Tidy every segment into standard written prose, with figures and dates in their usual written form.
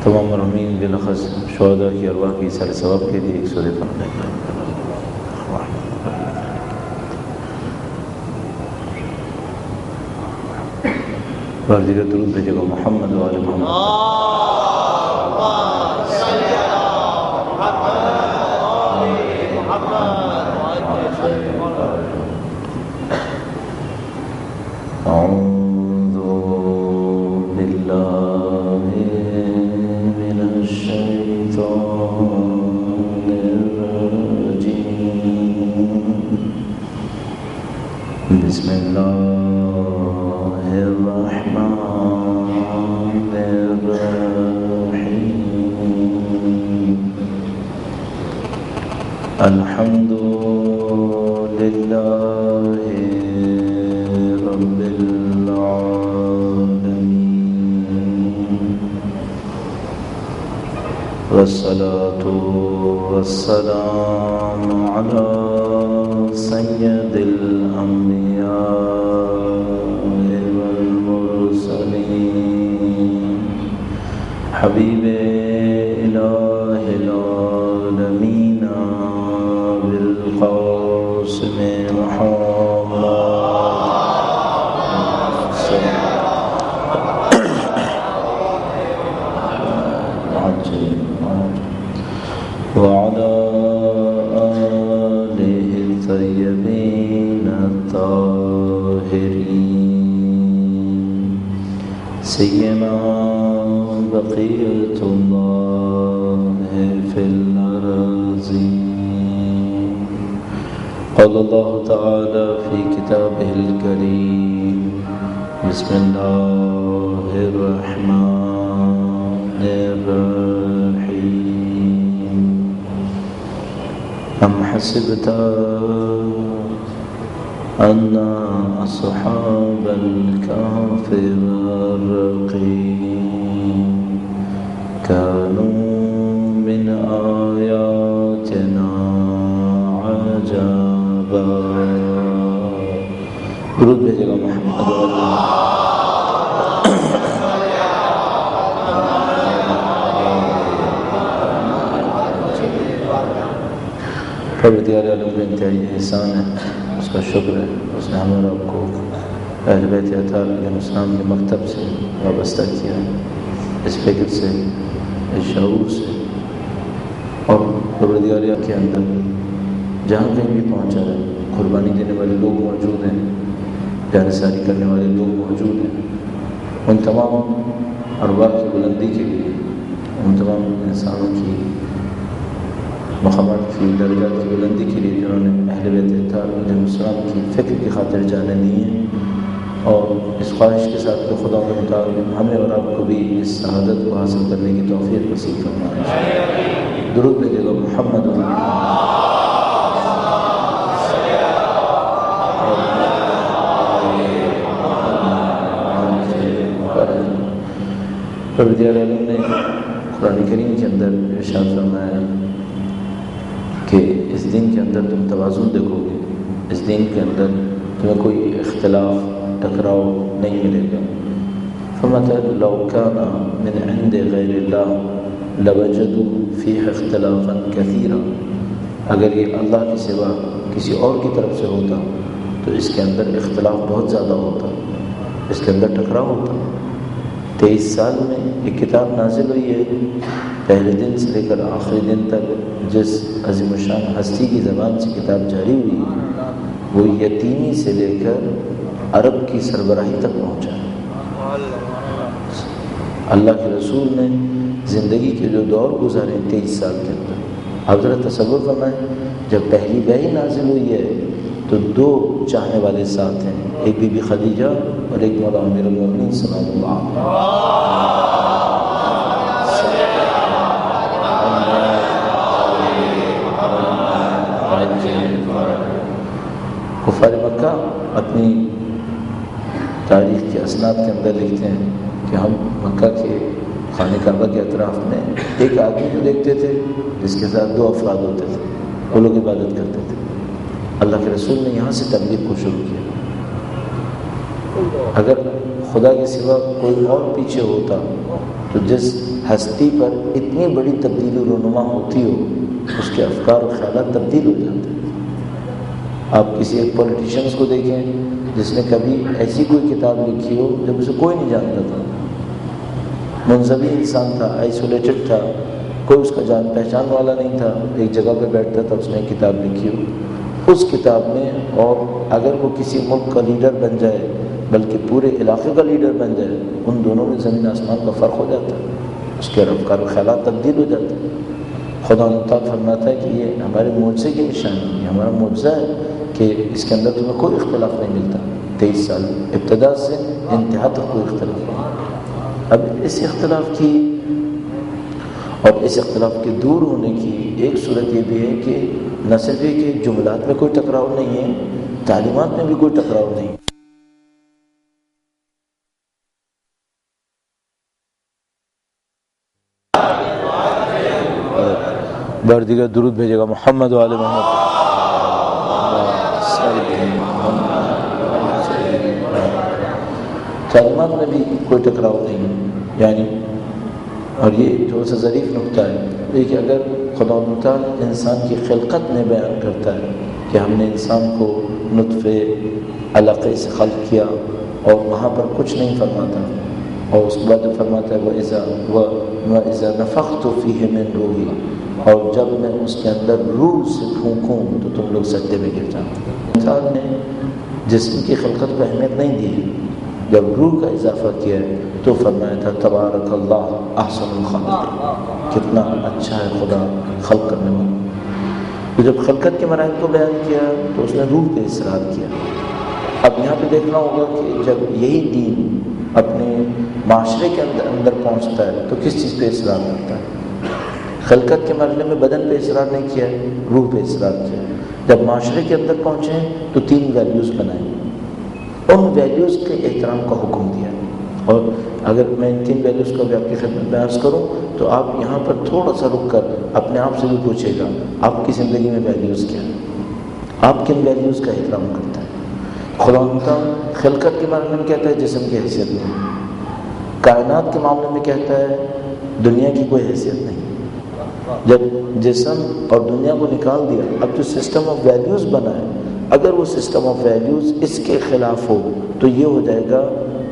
تمام مرحومین بالاخص شہداء کی ارواح کی سر ثواب کے لیے ایک سورہ فرمائیں. بار دیگر درود بھیجے گا محمد و آل محمد. أعوذ بالله من الشيطان الرجيم. بسم الله الرحمن الرحيم. الحمد لله رب العالمين والصلاة والسلام على سيد الأنبياء والمرسلين حبيب إله العالمين بالقاسم محمد وعلى آله الطيبين الطاهرين سيما بقية الله في الأراضين. قال الله تعالى في كتابه الكريم بسم الله الرحمن الرحيم. أم حسبت أن أصحاب الكهف والرقيم كانوا من آياتنا عجبا. درود بھیجے گا محمد و آل پروردگار عالم کا انتہائی احسان ہے، اس کا شکر ہے. اس نے ہمیں اور آپ کو اہل بیت اطہار علیہ السلام کے مکتب سے وابستہ کیا ہے، اس فکر سے، اس شعور سے، اور پروردگار کے اندر جہاں کہیں بھی پہنچا ہے قربانی دینے والے لوگ موجود ہیں، جانثاری کرنے والے لوگ موجود ہیں. ان تمام ارواح کی بلندی کے لیے، ان تمام انسانوں کی مقامات کی درجات کی بلندی کے لیے جنہوں نے اہل بیت اطہار علیہ السلام کی فکر کی خاطر جانیں دی ہیں، اور اس خواہش کے ساتھ کہ خدا کے مطابق ہمیں اور آپ کو بھی اس سعادت کو حاصل کرنے کی توفیق نصیب فرمائے. درود بھیجے گا محمد و آل محمد. پروردگار عالم نے قرآن کریم کے اندر ارشاد فرمایا کہ اس دین کے اندر تم توازن دیکھو گے، اس دین کے اندر تمہیں کوئی اختلاف ٹکراؤ نہیں ملے گا. فرماتا ہے لو کان من عند غیر اللہ لوجدوا فیہ اختلافا کثیرا. اگر یہ اللہ کے سوا کسی اور کی طرف سے ہوتا تو اس کے اندر اختلاف بہت زیادہ ہوتا، اس کے اندر ٹکراؤ ہوتا. 23 سال میں ایک کتاب نازل ہوئی ہے، پہلے دن سے لے کر آخری دن تک جس عظیم الشان ہستی کی زبان سے کتاب جاری ہوئی ہے وہ یتیمی سے لے کر عرب کی سربراہی تک پہنچا ہے. اللہ کے رسول نے زندگی کے جو دور گزارے 23 سال کے اندر، آپ ذرا تصور فرمائیں جب پہلی وحی نازل ہوئی ہے تو 2 چاہنے والے ساتھ ہیں، ایک بی بی خدیجہ اور ایک مولا امیر المومنین صلی اللہ علیہ وسلم. کفار مکہ اپنی تاریخ کے اسناد کے اندر لکھتے ہیں کہ ہم مکہ کے خانہ کعبہ کے اطراف میں ایک آدمی کو دیکھتے تھے جس کے ساتھ 2 افراد ہوتے تھے، وہ لوگ عبادت کرتے تھے. اللہ کے رسول نے یہاں سے تبلیغ کو شروع کیا. اگر خدا کے سوا کوئی اور پیچھے ہوتا تو جس ہستی پر اتنی بڑی تبدیلی رونما ہوتی ہو اس کے افکار و خیالات تبدیل ہو جاتے ہیں۔ آپ کسی ایک پولیٹیشینس کو دیکھیں جس نے کبھی ایسی کوئی کتاب لکھی ہو جب اسے کوئی نہیں جانتا تھا، منزوی انسان تھا، آئسولیٹڈ تھا، کوئی اس کا جان پہچان والا نہیں تھا، ایک جگہ پہ بیٹھتا تھا، اس نے ایک کتاب لکھی ہو، اس کتاب میں، اور اگر وہ کسی ملک کا لیڈر بن جائے بلکہ پورے علاقے کا لیڈر بن جائے، ان دونوں میں زمین آسمان کا فرق ہو جاتا ہے، اس کے افکار و خیالات تبدیل ہو جاتے ہیں۔ خدا تعالیٰ فرماتا ہے کہ یہ ہمارے معجزے کی نشانی ہے، یہ ہمارا معجزہ ہے کہ اس کے اندر تمہیں کوئی اختلاف نہیں ملتا۔ 23 سال ابتدا سے انتہا تک کوئی اختلاف نہیں۔ اب اس اختلاف کی اور اس اختلاف کے دور ہونے کی ایک صورت یہ بھی ہے کہ نہ صرف یہ کہ جملات میں کوئی ٹکراؤ نہیں ہے، تعلیمات میں بھی کوئی ٹکراؤ نہیں۔ بار دیگر درود بھیجے گا محمد وآل محمد۔ تعلیمات میں بھی کوئی ٹکراؤ نہیں ہے، یعنی اور یہ تھوڑا سا ظریف نکتہ ہے، دیکھیے اگر خدا تعالیٰ انسان کی خلقت میں بیان کرتا ہے کہ ہم نے انسان کو نطفے علقے سے خلق کیا اور وہاں پر کچھ نہیں فرماتا، اور اس کے بعد جو فرماتا ہے وَإِذَا نَفَخْتُ فِيهِ مِن رُوحِي، اور جب میں اس کے اندر روح سے پھونکوں تو تم لوگ سجدے میں گر جاؤ۔ انسان نے جسم کی خلقت کو اہمیت نہیں دی، جب روح کا اضافہ کیا ہے تو فرمایا تھا تبارک اللہ احسن الخالقین، کتنا اچھا ہے خدا خلق کرنے والا۔ تو جب خلقت کے مراحل کو بیان کیا تو اس نے روح پہ اصرار کیا۔ اب یہاں پہ دیکھنا ہوگا کہ جب یہی دین اپنے معاشرے کے اندر پہنچتا ہے تو کس چیز پہ اصرار کرتا ہے؟ خلقت کے مرحلے میں بدن پہ اصرار نہیں کیا، روح پہ اصرار کیا۔ جب معاشرے کے اندر پہنچے تو 3 ویلیوز بنائیں، ان ویلیوز کے احترام کا حکم دیا۔ اور اگر میں ان 3 ویلیوز کو بھی آپ کی خدمت میں عرض کروں تو آپ یہاں پر تھوڑا سا رک کر اپنے آپ سے بھی پوچھے گا آپ کی زندگی میں ویلیوز کیا ہیں، آپ کن ویلیوز کا احترام کرتا ہے؟ خدا تعالیٰ خلقت کے بارے میں کہتا ہے جسم کی حیثیت نہیں، کائنات کے معاملے میں کہتا ہے دنیا کی کوئی حیثیت نہیں۔ جب جسم اور دنیا کو نکال دیا، اب جو سسٹم آف ویلیوز بنا ہے، اگر وہ سسٹم آف ویلیوز اس کے خلاف ہو تو یہ ہو جائے گا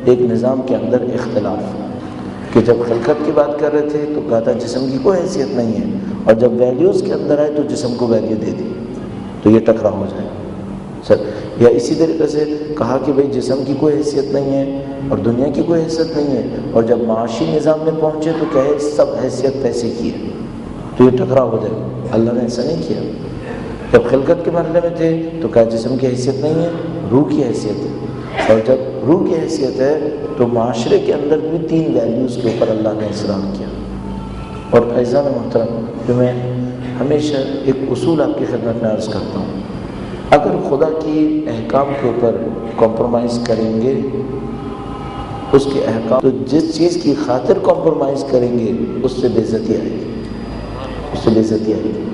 ایک نظام کے اندر اختلاف، کہ جب خلقت کی بات کر رہے تھے تو کہا تھا جسم کی کوئی حیثیت نہیں ہے، اور جب ویلیوز کے اندر آئے تو جسم کو ویلیو دے دی، تو یہ ٹکراؤ ہو جائے گا سر۔ یا اسی طریقے سے کہا کہ بھئی جسم کی کوئی حیثیت نہیں ہے اور دنیا کی کوئی حیثیت نہیں ہے، اور جب معاشی نظام میں پہنچے تو کہے سب حیثیت پیسے کی ہے، تو یہ ٹکراؤ ہو جائے گا۔ اللہ نے ایسا نہیں کیا۔ جب خلقت کے مرحلے میں تھے تو کہا جسم کی حیثیت نہیں ہے، روح کی حیثیت ہے، اور جب روح کی حیثیت ہے تو معاشرے کے اندر بھی 3 ویلیوز کے اوپر اللہ نے اصرار کیا۔ اور عزیزان محترم، جو میں ہمیشہ ایک اصول آپ کی خدمت میں عرض کرتا ہوں، اگر خدا کی احکام کے اوپر کمپرومائز کریں گے، اس کے احکام، تو جس چیز کی خاطر کمپرومائز کریں گے اس سے بے عزتی آئے گی، اس سے بے عزتی آئے گی۔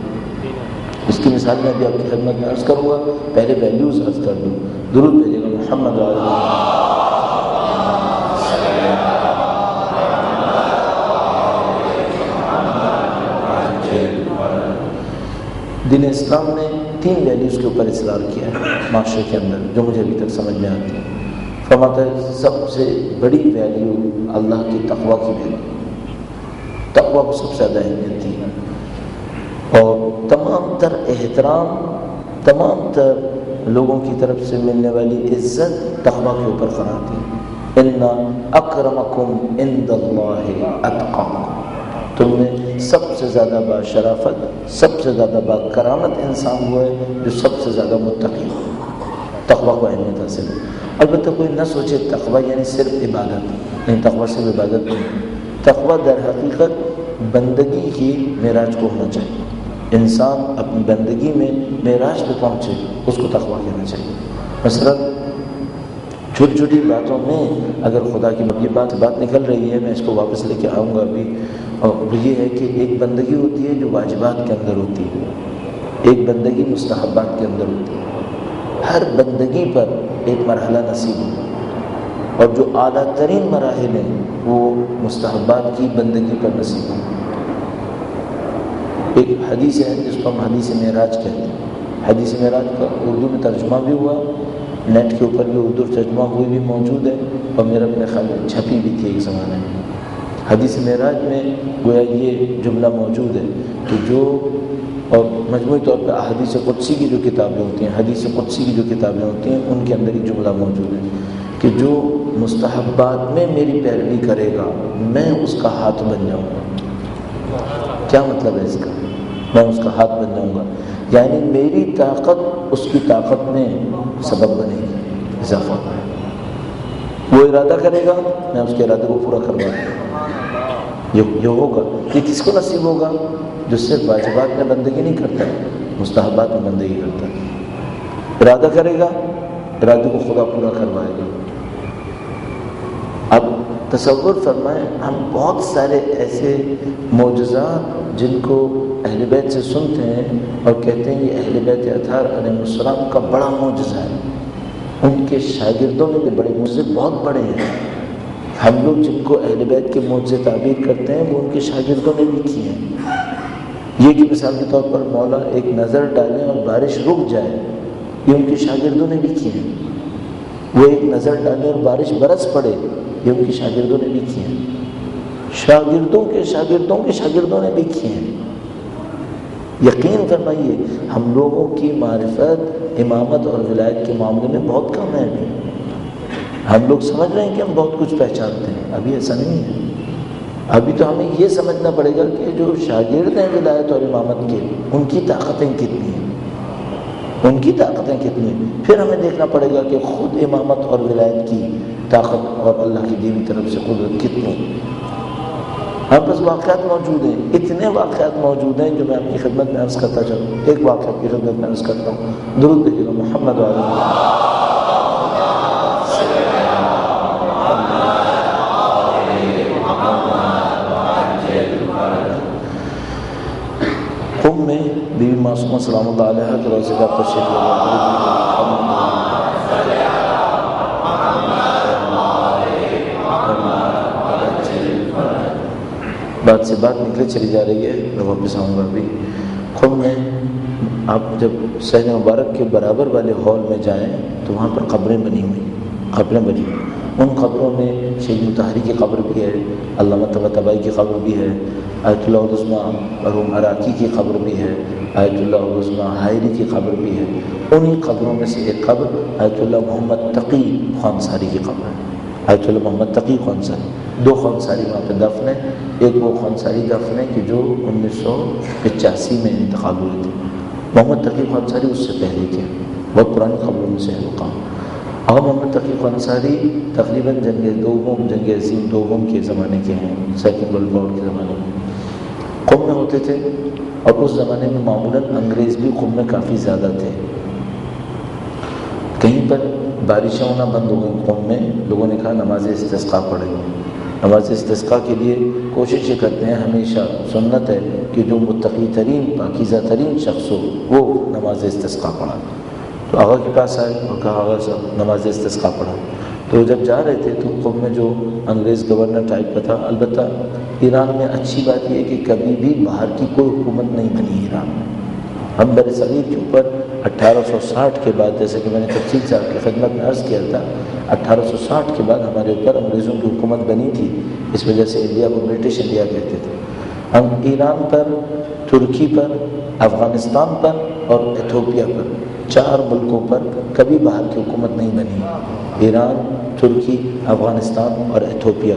اس کی مثال میں بھی آپ کی خدمت میں عرض کروں گا، پہلے ویلیوز عرض کر دوں، درود بھیجے گا محمد وآل محمد۔ دین اسلام نے 3 ویلیوز کے اوپر اصرار کیا ہے معاشرے کے اندر، جو مجھے ابھی تک سمجھ میں آتی ہے۔ فرماتا ہے سب سے بڑی ویلیو اللہ کی تقویٰ کی ویلیو، تقویٰ کو سب سے زیادہ اہمیت دی ہے، اور تمام تر احترام، تمام تر لوگوں کی طرف سے ملنے والی عزت تقویٰ کے اوپر قرار دی۔ ان اکرمکم عند اللہ اتقاکم، تم میں سب سے زیادہ با شرافت، سب سے زیادہ با کرامت انسان وہ ہے جو سب سے زیادہ متقی ہو، تقویٰ کو اہمیت حاصل ہے۔ البتہ کوئی نہ سوچے تقویٰ یعنی صرف عبادت نہیں، تقویٰ صرف عبادت نہیں، تقویٰ در حقیقت بندگی کی معراج کو ہونا چاہیے۔ انسان اپنی بندگی میں معراج پہ پہنچے، اس کو تقویٰ کہنا چاہیے۔ مثلا چھوٹی چھوٹی باتوں میں اگر خدا کی یہ بات نکل رہی ہے، میں اس کو واپس لے کے آؤں گا ابھی، اور یہ ہے کہ ایک بندگی ہوتی ہے جو واجبات کے اندر ہوتی ہے، ایک بندگی مستحبات کے اندر ہوتی ہے۔ ہر بندگی پر ایک مرحلہ نصیب ہو، اور جو اعلیٰ ترین مراحل ہیں وہ مستحبات کی بندگی پر نصیب ہوں۔ ایک حدیث ہے جس کو ہم حدیث معراج کہتے ہیں، حدیث معراج کا اردو میں ترجمہ بھی ہوا، نیٹ کے اوپر بھی اردو ترجمہ ہوئی بھی موجود ہے، اور میرا اپنے خیال میں چھپی بھی تھی ایک زمانے میں۔ حدیث معراج میں گویا یہ جملہ موجود ہے کہ جو، اور مجموعی طور پہ احادیث قدسی کی جو کتابیں ہوتی ہیں، حدیث قدسی کی جو کتابیں ہوتی ہیں، ان کے اندر ایک جملہ موجود ہے کہ جو مستحبات میں میری پیروی کرے گا میں اس کا ہاتھ بن جاؤں گا۔ کیا مطلب ہے اس کا؟ میں اس کا ہاتھ بن جاؤں گا، یعنی میری طاقت اس کی طاقت میں سبب بنے گی، اضافہ۔ وہ ارادہ کرے گا میں اس کے ارادے کو پورا کروا دوں گا۔ یہ ہوگا، یہ کس کو نصیب ہوگا؟ جو صرف واجبات میں بندگی نہیں کرتا ہے، مستحبات میں بندگی کرتا ہے۔ ارادہ کرے گا، ارادے کو خدا پورا کروائے گا۔ اب تصور فرمائیں، ہم بہت سارے ایسے معجزات جن کو اہل بیت سے سنتے ہیں اور کہتے ہیں یہ اہل بیت اطہار علیہ السلام کا بڑا معجزہ ہے، ان کے شاگردوں میں بھی بڑے معجزے بہت بڑے ہیں۔ ہم لوگ جن کو اہل بیت کے معجزے تعبیر کرتے ہیں وہ ان کے شاگردوں نے بھی کیے ہیں۔ یہ کہ مثال کے طور پر مولا ایک نظر ڈالیں اور بارش رک جائے، یہ ان کے شاگردوں نے بھی کیے ہیں۔ وہ ایک نظر ڈالیں اور بارش برس پڑے، یہ ان کے شاگردوں نے بھی کیے ہیں۔ شاگردوں کے شاگردوں کے شاگردوں نے بھی کیے ہیں۔ یقین فرمائیے ہم لوگوں کی معرفت امامت اور ولایت کے معاملے میں بہت کم ہے۔ ہم لوگ سمجھ رہے ہیں کہ ہم بہت کچھ پہچانتے ہیں، ابھی ایسا نہیں ہے۔ ابھی تو ہمیں یہ سمجھنا پڑے گا کہ جو شاگرد ہیں ولایت اور امامت کے، ان کی طاقتیں کتنی ہیں، ان کی طاقتیں کتنی ہیں۔ پھر ہمیں دیکھنا پڑے گا کہ خود امامت اور ولایت کی طاقت اور اللہ کی دیوی طرف سے قدرت کتنی۔ ہم بس واقعات موجود ہیں، اتنے واقعات موجود ہیں جو میں آپ کی خدمت میں عرض کرتا چلوں۔ ایک واقعہ آپ کی خدمت میں عرض کرتا ہوں، درود بھیجو محمد علیہ۔ قم میں بی بی معصومہ سلام اللہ علیہ کے روزے کا تشریف بات سے بات نکلے چلی جا رہی ہے، میں واپس آؤں گا ابھی۔ قم میں آپ جب صحن مبارک کے برابر والے ہال میں جائیں تو وہاں پر قبریں بنی ہوئی، قبریں بنی ہوئی۔ ان قبروں میں شہید مطہری کی قبر بھی ہے، علامہ طباطبائی کی قبر بھی ہے، آیت اللہ العظمیٰ مرحوم عراقی کی قبر بھی ہے، آیت اللہ العظمیٰ حائری کی قبر بھی ہے۔ انہی قبروں میں سے ایک قبر آیت اللہ محمد تقی خوانصاری کی قبر ہے۔ آیت اللہ محمد تقی خوانصاری، دو خوانصاری وہاں پہ دفن ہیں۔ ایک وہ خوانصاری دفن ہے کہ جو 1985 میں انتقال ہوئے تھے، محمد تقی خوانصاری اس سے پہلے تھے، بہت پرانی قبروں میں سے ہے وہ کام۔ اور محمد تقی خوانصاری تقریباً جنگ دوم، جنگ عظیم دوم کے زمانے کے ہیں، سیکنڈ ورلڈ وار کے زمانے میں قم میں ہوتے تھے۔ اور اس زمانے میں معمولاً انگریز بھی قم میں کافی زیادہ تھے۔ کہیں پر بارشیں ہونا بند ہو گئیں قم میں، لوگوں نے کہا نماز استسقاء پڑھیں گے۔ نماز استسقاء کے لیے کوشش یہ کرتے ہیں، ہمیشہ سنت ہے کہ جو متقی ترین پاکیزہ ترین شخص ہو وہ نماز استسقاء پڑھا۔ تو آغا کے پاس آئے اور کہا آغا صاحب نماز استسقاء پڑھا۔ تو جب جا رہے تھے تو قم میں جو انگریز گورنر ٹائپ کا تھا، البتہ ایران میں اچھی بات یہ ہے کہ کبھی بھی باہر کی کوئی حکومت نہیں بنی ایران میں۔ ہم بر صغیر کے اوپر 1860 کے بعد، جیسے کہ میں نے تفصیل سے آپ کی خدمت میں عرض کیا تھا، 1860 کے بعد ہمارے اوپر انگریزوں کی حکومت بنی تھی، اس وجہ سے انڈیا کو برٹش انڈیا کہتے تھے۔ ہم ایران پر، ترکی پر، افغانستان پر اور ایتھوپیا پر، 4 ملکوں پر کبھی باہر کی حکومت نہیں بنی۔ ایران، ترکی، افغانستان اور ایتھوپیا،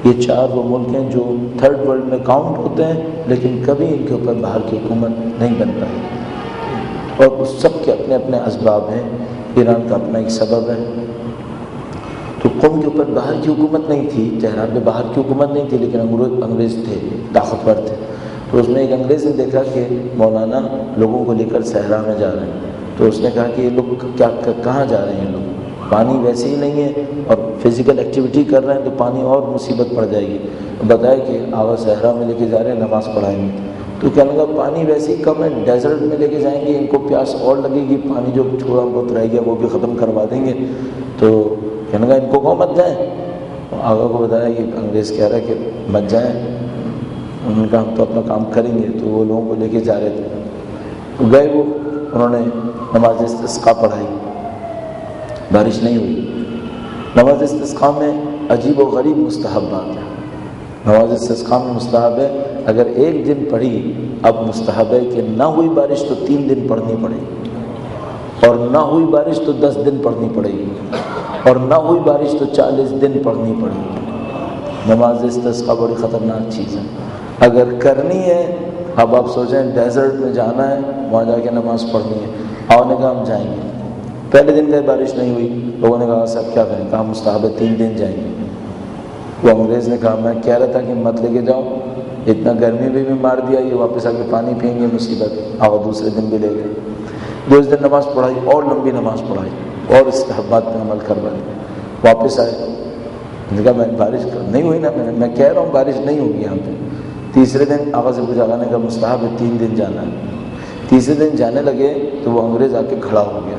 یہ 4 وہ ملک ہیں جو تھرڈ ورلڈ میں کاؤنٹ ہوتے ہیں، لیکن کبھی ان کے اوپر باہر کی حکومت نہیں بن پائی۔ اور اس سب کے اپنے اپنے اسباب ہیں، ایران کا اپنا ایک سبب ہے۔ تو قم کے اوپر باہر کی حکومت نہیں تھی، تہران میں باہر کی حکومت نہیں تھی، لیکن انگریز تھے، طاقتور تھے۔ تو اس میں ایک انگریز نے دیکھا کہ مولانا لوگوں کو لے کر صحرا میں جا رہے ہیں، تو اس نے کہا کہ یہ لوگ کہاں جا رہے ہیں، لوگ پانی ویسے ہی نہیں ہے اور فزیکل ایکٹیویٹی کر رہے ہیں تو پانی اور مصیبت پڑ جائے گی۔ بتایا کہ آغا صحرا میں لے کے جا رہے ہیں، نماز پڑھائیں گے۔ تو کہنے لگا پانی ویسے ہی کم ہے، ڈیزرٹ میں لے کے جائیں گے، ان کو پیاس اور لگے گی، پانی جو تھوڑا بہت رہ گیا وہ بھی ختم کروا دیں گے۔ تو کہنے لگا ان کو کہو مت جائیں. آقا کو بتایا کہ انگریز کہہ رہا ہے کہ مت جائیں. انہوں نے کہا ہم تو اپنا کام کریں گے. تو وہ لوگوں کو لے کے جا رہے تھے. تو گئے وہ, انہوں نے نماز استسقاء پڑھائی, بارش نہیں ہوئی. نماز استسقاء میں عجیب و غریب مستحبات ہیں. نماز استسقاء میں مستحب ہے اگر ایک دن پڑھی, اب مستحب ہے کہ نہ ہوئی بارش تو 3 دن پڑھنی پڑے گی, اور نہ ہوئی بارش تو 10 دن پڑھنی پڑے گی, اور نہ ہوئی بارش تو 40 دن پڑھنی پڑے گی. نماز استسقاء بڑی خطرناک چیز ہے. اگر کرنی ہے, اب آپ سوچیں ڈیزرٹ میں جانا ہے, وہاں جا کے نماز پڑھنی ہے. آپ نے کہا ہم جائیں گے. پہلے دن گئے بارش نہیں ہوئی, لوگوں نے کہا صاحب کیا کریں, کہا مستحب ہے 3 دن جائیں گے. وہ انگریز نے کہا میں کہہ رہا تھا کہ مت لے کے جاؤ, اتنا گرمی بھی مار دیا, یہ واپس آ کے پانی پئیں گے مصیبت. آؤ دوسرے دن بھی لے گئے. دوسرے دن نماز پڑھائی, اور لمبی نماز پڑھائی, اور استحبات پہ عمل کروائے. واپس آئے, نے کہا میں بارش نہیں ہوئی نا, میں کہہ رہا ہوں بارش نہیں ہوگی یہاں پہ. تیسرے دن آقا سے پوچھا, آقا نے کہا مستحب ہے 3 دن جانا ہے. تیسرے دن جانے لگے تو وہ انگریز آ کے کھڑا ہو گیا.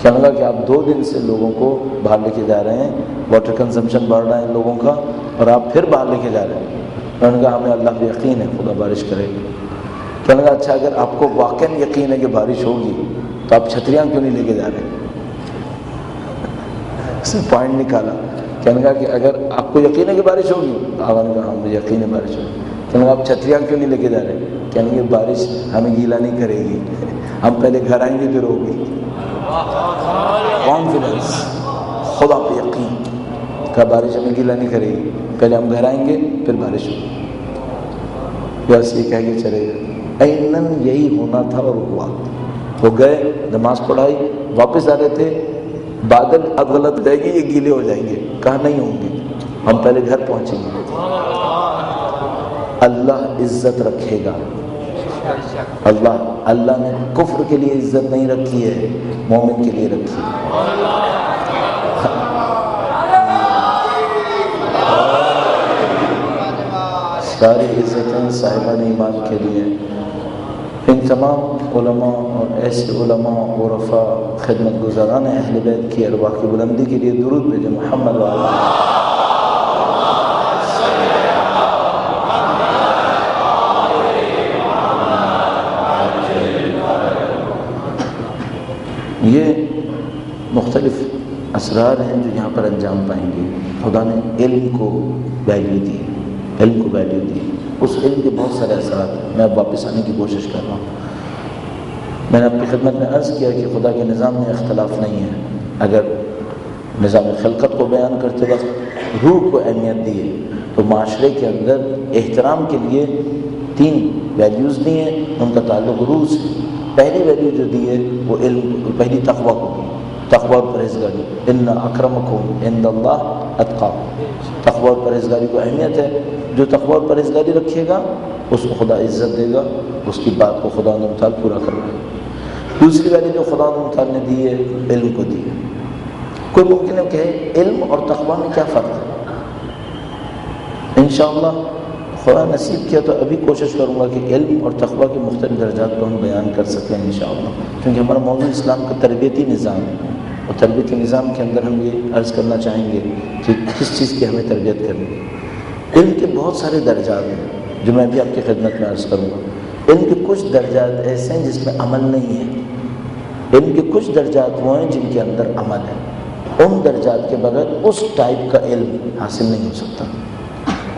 کہنے لگا کہ آپ 2 دن سے لوگوں کو باہر لے کے جا رہے ہیں, واٹر کنزمپشن بڑھ رہا ہے لوگوں کا, اور آپ پھر باہر لے کے جا رہے ہیں. انہوں نے کہا ہمیں اللہ پہ یقین ہے خدا بارش کرے گا. کہنے لگا اچھا اگر آپ کو واقعاً یقین ہے کہ بارش ہوگی تو آپ چھتریاں کیوں نہیں لے کے جا رہے؟ اس نے پوائنٹ نکالا. کہنے لگا کہ اگر آپ کو یقین ہے کہ بارش ہوگی, آقا نے کہا مجھے یقین ہے بارش ہوگی. کہنے لگا آپ چھتریاں کیوں نہیں لے کے جا رہے؟ کہنے لگے بارش ہمیں گیلا نہیں کرے گی, ہم پہلے گھر آئیں گے پھر ہوگی. کانفیڈنس, خدا پہ یقین. کہا بارش ہمیں گیلا نہیں کرے گی, پہلے ہم گھر آئیں گے پھر بارش ہوگی. بس یہ کہہ کے چلے گئے. ایناً یہی ہونا تھا اور ہوا. وہ گئے, نماز پڑھائی, واپس آ رہے تھے, بادل اب غلط رہے گی, یہ گیلے ہو جائیں گے. کہا نہیں ہوں گے, ہم پہلے گھر پہنچیں گے. اللہ عزت رکھے گا. اللہ نے کفر کے لیے عزت نہیں رکھی ہے, مومن کے لیے رکھی ہے. ساری عزتیں صاحبان ایمان کے لیے. ان تمام علماء اور ایسے علماء عرفاء خدمت گزاران اہل بیت کی ارواح کی بلندی کے لیے درود بھیجیں. محمد وعلیہ یہ مختلف اسرار ہیں جو یہاں پر انجام پائیں گے. خدا نے علم کو ویلیو دی, علم کو ویلیو دی. اس علم کے بہت سارے اثرات ہیں. میں اب واپس آنے کی کوشش کر رہا ہوں. میں نے اپنی خدمت میں عرض کیا کہ خدا کے نظام میں اختلاف نہیں ہے. اگر نظام خلقت کو بیان کرتے وقت روح کو اہمیت دی ہے تو معاشرے کے اندر احترام کے لیے 3 ویلیوز دی ہیں, ان کا تعلق روح سے. پہلی ویلیو جو دی ہے وہ علم, پہلی تقویٰ کو, تقویٰ اور پرہیزگاری. ان اکرمکم عند اللہ اتقاکم. تقویٰ اور پرہیزگاری کو اہمیت ہے. جو تقویٰ اور پرہیزگاری رکھے گا اس کو خدا عزت دے گا, اس کی بات کو خدا نے تعالیٰ پورا کروائے گا. دوسری ویلیو جو خدا نے تعالیٰ نے دی ہے علم کو دی ہے. کوئی ممکن ہے کہ علم اور تقویٰ میں کیا فرق ہے؟ انشاءاللہ خدا نصیب کیا تو ابھی کوشش کروں گا کہ علم اور تقویٰ کے مختلف درجات کو ہم بیان کر سکیں انشاءاللہ, کیونکہ ہمارا موضوع اسلام کا تربیتی نظام ہے. اور تربیتی نظام کے اندر ہم یہ عرض کرنا چاہیں گے کہ کس چیز کی ہمیں تربیت کرنی ہے. علم کے بہت سارے درجات ہیں جو میں بھی آپ کی خدمت میں عرض کروں گا. علم کے کچھ درجات ایسے ہیں جس میں عمل نہیں ہے. علم کے کچھ درجات وہ ہیں جن کے اندر عمل ہے. ان درجات کے بغیر اس ٹائپ کا علم حاصل نہیں ہو سکتا.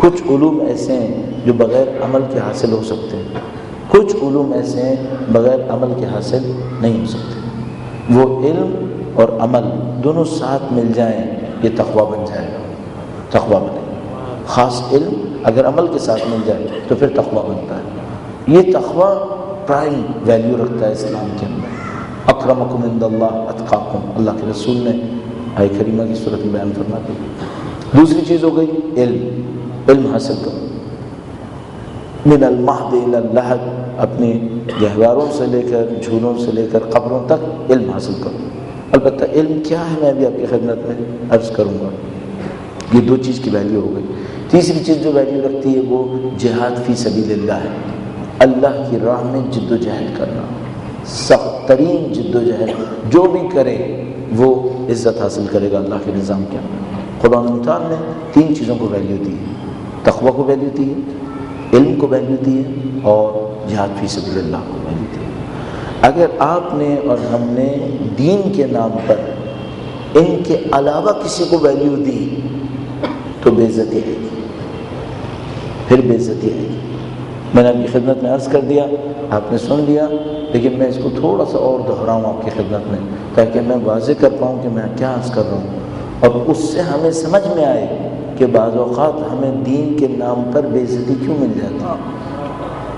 کچھ علوم ایسے ہیں جو بغیر عمل کے حاصل ہو سکتے ہیں, کچھ علوم ایسے ہیں بغیر عمل کے حاصل نہیں ہو سکتے. وہ علم اور عمل دونوں ساتھ مل جائیں, یہ تقویٰ بن جائے گا. تقویٰ بنے گا. خاص علم اگر عمل کے ساتھ مل جائے تو پھر تقویٰ بنتا ہے. یہ تقویٰ پرائم ویلیو رکھتا ہے اسلام کے اندر. اکرمکم عند اللہ اتقاکم, اللہ کے رسول نے آیہ کریمہ کی صورت میں بیان فرما دی. دوسری چیز ہو گئی علم. علم حاصل کرو. من المہد الی اللحد, اپنے گہواروں سے لے کر جھولوں سے لے کر قبروں تک علم حاصل کرو. البتہ علم کیا ہے میں بھی آپ کی خدمت میں عرض کروں گا. یہ 2 چیز کی ویلیو ہو گئی. تیسری چیز جو ویلیو رکھتی ہے وہ جہاد فی سبیل اللہ ہے. اللہ کی راہ میں جد و جہد کرنا, سخت ترین جد و جہد جو بھی کرے وہ عزت حاصل کرے گا اللہ کے نظام کے اندر۔ قرآن مطالعہ نے 3 چیزوں کو ویلیو دی ہے، تقوی کو ویلیو دی ہے، علم کو ویلیو دی ہے، اور جہاد فی سبیل اللہ کو ویلیو دی ہے۔ اگر آپ نے اور ہم نے دین کے نام پر ان کے علاوہ کسی کو ویلیو دی تو بے عزتی آئے گی، پھر بے عزتی آئے گی۔ میں نے آپ کی خدمت میں عرض کر دیا، آپ نے سن لیا، لیکن میں اس کو تھوڑا سا اور دہراؤں آپ کی خدمت میں، تاکہ میں واضح کر پاؤں کہ میں کیا عرض کر رہا ہوں، اور اس سے ہمیں سمجھ میں آئے کہ بعض اوقات ہمیں دین کے نام پر بے عزتی کیوں مل جاتی ہے،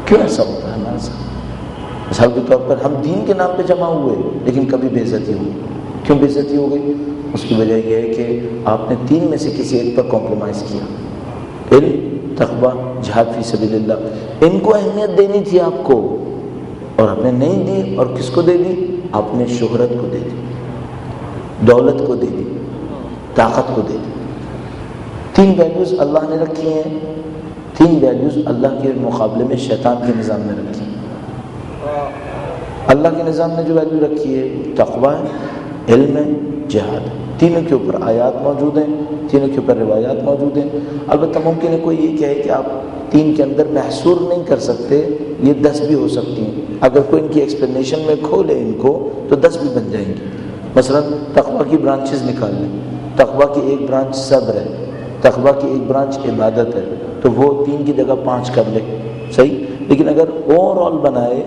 کیوں ایسا ہوتا ہے ہمارے ساتھ۔ مثال کے طور پر ہم دین کے نام پہ جمع ہوئے لیکن کبھی بے عزتی ہوئی، کیوں بے عزتی ہو گئی؟ اس کی وجہ یہ ہے کہ آپ نے 3 میں سے کسی ایک پر کمپرومائز کیا، علم، تقویٰ، جہاد فی سبیل اللہ۔ ان کو اہمیت دینی تھی آپ کو اور آپ نے نہیں دی، اور کس کو دے دی؟ آپ نے شہرت کو دے دی، دولت کو دے دی، طاقت کو دے دی۔ 3 ویلیوز اللہ نے رکھی ہیں، 3 ویلیوز اللہ کے مقابلے میں شیطان کے نظام نے رکھی ہیں۔ اللہ کے نظام نے جو ویلیو رکھی ہے تقویٰ ہے، علم ہے، جہاد ہے۔ تینوں کے اوپر آیات موجود ہیں، تینوں کے اوپر روایات موجود ہیں۔ البتہ ممکن ہے کوئی یہ کہے کہ آپ 3 کے اندر محصور نہیں کر سکتے، یہ 10 بھی ہو سکتی ہیں۔ اگر کوئی ان کی ایکسپلینیشن میں کھولے ان کو تو 10 بھی بن جائیں گی۔ مثلا تقویٰ کی برانچز نکال لیں، تقویٰ کی ایک برانچ صبر ہے، تقویٰ کی ایک برانچ عبادت ہے، تو وہ 3 کی جگہ 5 کر لے، صحیح۔ لیکن اگر اوور آل بنائے،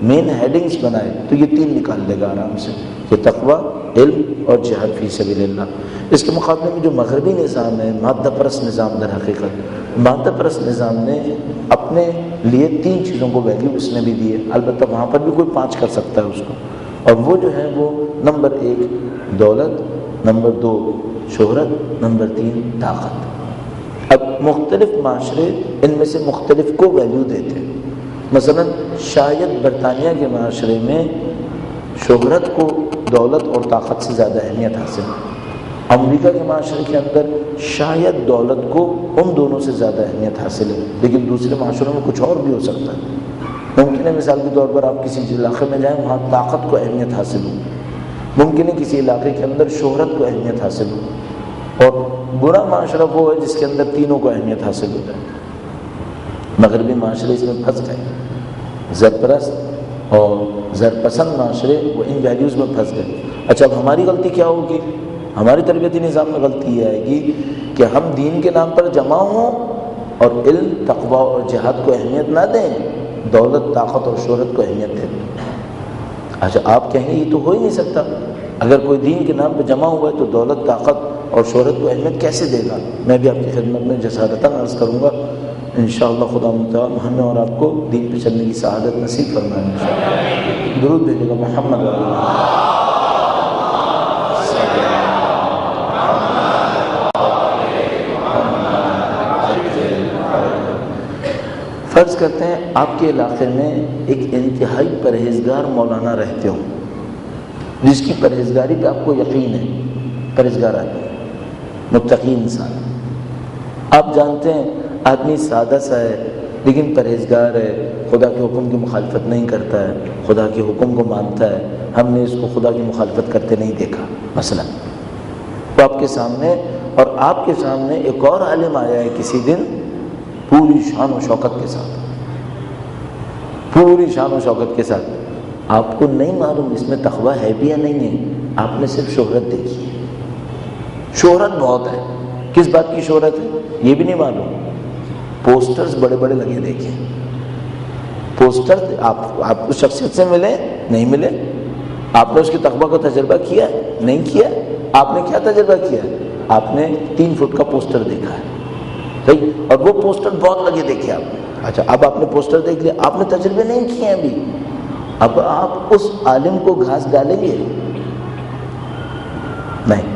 مین ہیڈنگز بنائے، تو یہ 3 نکال لے گا آرام سے، کہ تقویٰ، علم اور جہاد فی سبیل اللہ۔ اس کے مقابلے میں جو مغربی نظام ہے، مادہ پرست نظام، در حقیقت مادہ پرست نظام نے اپنے لیے 3 چیزوں کو ویلیو اس نے بھی دی ہے، البتہ وہاں پر بھی کوئی 5 کر سکتا ہے اس کو، اور وہ جو ہے وہ نمبر 1 دولت، نمبر 2 شہرت، نمبر 3 طاقت۔ اب مختلف معاشرے ان میں سے مختلف کو ویلیو دیتے ہیں۔ مثلا شاید برطانیہ کے معاشرے میں شہرت کو دولت اور طاقت سے زیادہ اہمیت حاصل ہے، امریکہ کے معاشرے کے اندر شاید دولت کو ان دونوں سے زیادہ اہمیت حاصل ہے، لیکن دوسرے معاشروں میں کچھ اور بھی ہو سکتا ہے۔ ممکن ہے مثال کے طور پر آپ کسی علاقے میں جائیں، وہاں طاقت کو اہمیت حاصل ہو، ممکن ہے کسی علاقے کے اندر شہرت کو اہمیت حاصل ہو، اور برا معاشرہ وہ ہے جس کے اندر تینوں کو اہمیت حاصل ہو جائے۔ مغربی معاشرے اس میں پھنس گئے، زرپرست اور زرپسند معاشرے وہ ان ویلیوز میں پھنس گئے۔ اچھا، اب ہماری غلطی کیا ہوگی؟ ہماری تربیتی نظام میں غلطی یہ آئے گی کہ ہم دین کے نام پر جمع ہوں اور علم، تقویٰ اور جہاد کو اہمیت نہ دیں، دولت، طاقت اور شہرت کو اہمیت دیں۔ اچھا، آپ کہیں یہ تو ہو ہی نہیں سکتا، اگر کوئی دین کے نام پہ جمع ہوا ہے تو دولت، طاقت اور شہرت کو اہمیت کیسے دے گا؟ میں بھی آپ کی خدمت میں جسارتاً عرض کروں گا، انشاءاللہ خدا متعال ہمیں اور آپ کو دین پہ چلنے کی سعادت نصیب فرمائے انشاءاللہ۔ درود بھیجے گا محمد علیہ وسلم۔ فرض کرتے ہیں آپ کے علاقے میں ایک انتہائی پرہیزگار مولانا رہتے ہوں، جس کی پرہیزگاری پہ آپ کو یقین ہے، پرہیزگار آدمی، متقی انسان۔ آپ جانتے ہیں آدمی سادہ سا ہے لیکن پرہیزگار ہے، خدا کے حکم کی مخالفت نہیں کرتا ہے، خدا کے حکم کو مانتا ہے، ہم نے اس کو خدا کی مخالفت کرتے نہیں دیکھا مثلا۔ تو آپ کے سامنے اور آپ کے سامنے ایک اور عالم آیا ہے کسی دن، پوری شان و شوکت کے ساتھ، پوری شان و شوکت کے ساتھ۔ آپ کو نہیں معلوم اس میں تقویٰ ہے بھی یا نہیں ہے، آپ نے صرف شہرت دیکھی ہے، شہرت بہت ہے۔ کس بات کی شہرت ہے یہ بھی نہیں معلوم، پوسٹرز بڑے بڑے لگے دیکھیں، پوسٹر آپ اس شخصیت سے ملے نہیں ملے، آپ نے اس کے تقویٰ کا تجربہ کیا نہیں کیا، آپ نے کیا تجربہ کیا؟ آپ نے 3 فٹ کا پوسٹر دیکھا ہے، صحیح، اور وہ پوسٹر بہت لگے دیکھے آپ نے۔ اچھا، اب آپ نے پوسٹر دیکھ لیا، آپ نے تجربے نہیں کیے ابھی، اب آپ اس عالم کو گھاس ڈالیں گے نہیں؟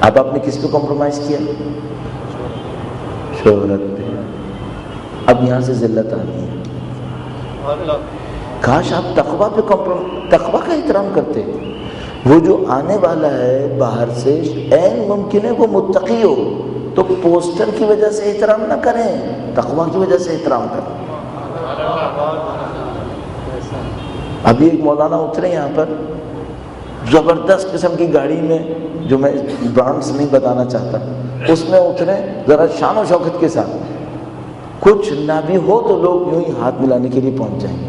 اب آپ نے کس پہ کمپرومائز کیا؟ شہرت پہ۔ اب یہاں سے ذلت آنی ہے۔ کاش آپ تقویٰ پہ تقویٰ کا احترام کرتے۔ وہ جو آنے والا ہے باہر سے، عین ممکن ہے وہ متقی ہو، تو پوسٹر کی وجہ سے احترام نہ کریں، تقویٰ کی وجہ سے احترام کریں۔ ابھی ایک مولانا اترے یہاں پر زبردست قسم کی گاڑی میں، جو میں برانڈس نہیں بتانا چاہتا، اس میں اترے ذرا شان و شوکت کے ساتھ، کچھ نہ بھی ہو تو لوگ یوں ہی ہاتھ ملانے کے لیے پہنچ جائیں گے۔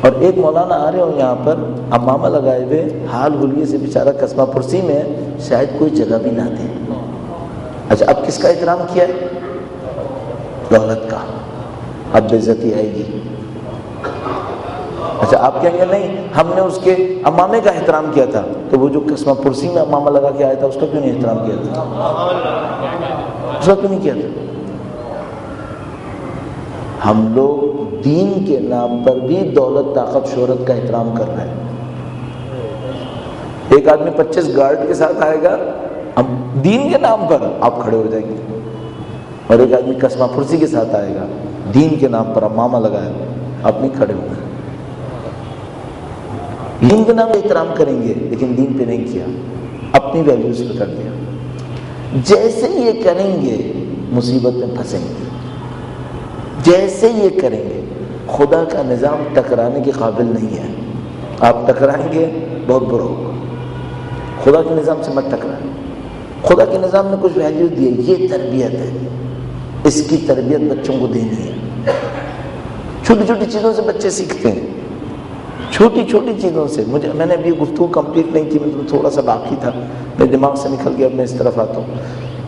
اور ایک مولانا آ رہے ہو یہاں پر امامہ لگائے ہوئے، حال حلیے سے بیچارہ قصبہ پرسی میں ہے، شاید کوئی جگہ بھی نہ دے۔ اچھا اب کس کا احترام کیا ہے؟ دولت کا۔ اب بے عزتی آئے گی۔ اچھا آپ کہیں گے نہیں ہم نے اس کے امامے کا احترام کیا تھا، تو وہ جو قصبہ پرسی میں امامہ لگا کے آیا تھا اس کا کیوں نہیں احترام کیا تھا؟ اس کا کیوں نہیں کیا تھا؟ ہم لوگ دین کے نام پر بھی دولت، طاقت، شہرت کا احترام کر رہے ہیں۔ ایک آدمی 25 گارڈ کے ساتھ آئے گا، ہم دین کے نام پر آپ کھڑے ہو جائیں گے، اور ایک آدمی قصبہ پرسی کے ساتھ آئے گا، دین کے نام پر امامہ لگائے آپ نہیں کھڑے ہوں گے۔ دین کے نام احترام کریں گے لیکن دین پہ نہیں کیا، اپنی ویلیوز پہ کر دیا۔ جیسے یہ کریں گے مصیبت میں پھنسیں گے، جیسے یہ کریں گے۔ خدا کا نظام ٹکرانے کے قابل نہیں ہے، آپ ٹکرائیں گے بہت برا ہوگا۔ خدا کے نظام سے مت ٹکرائیں۔ خدا کے نظام نے کچھ ویلیو دی ہے، یہ تربیت ہے، اس کی تربیت بچوں کو دینی ہے۔ چھوٹی چھوٹی چیزوں سے بچے سیکھتے ہیں، چھوٹی چھوٹی چیزوں سے۔ میں نے ابھی گفتگو کمپلیٹ نہیں کی، مطلب تھوڑا سا باقی تھا، میرے دماغ سے نکل گیا، اب میں اس طرف آتا ہوں۔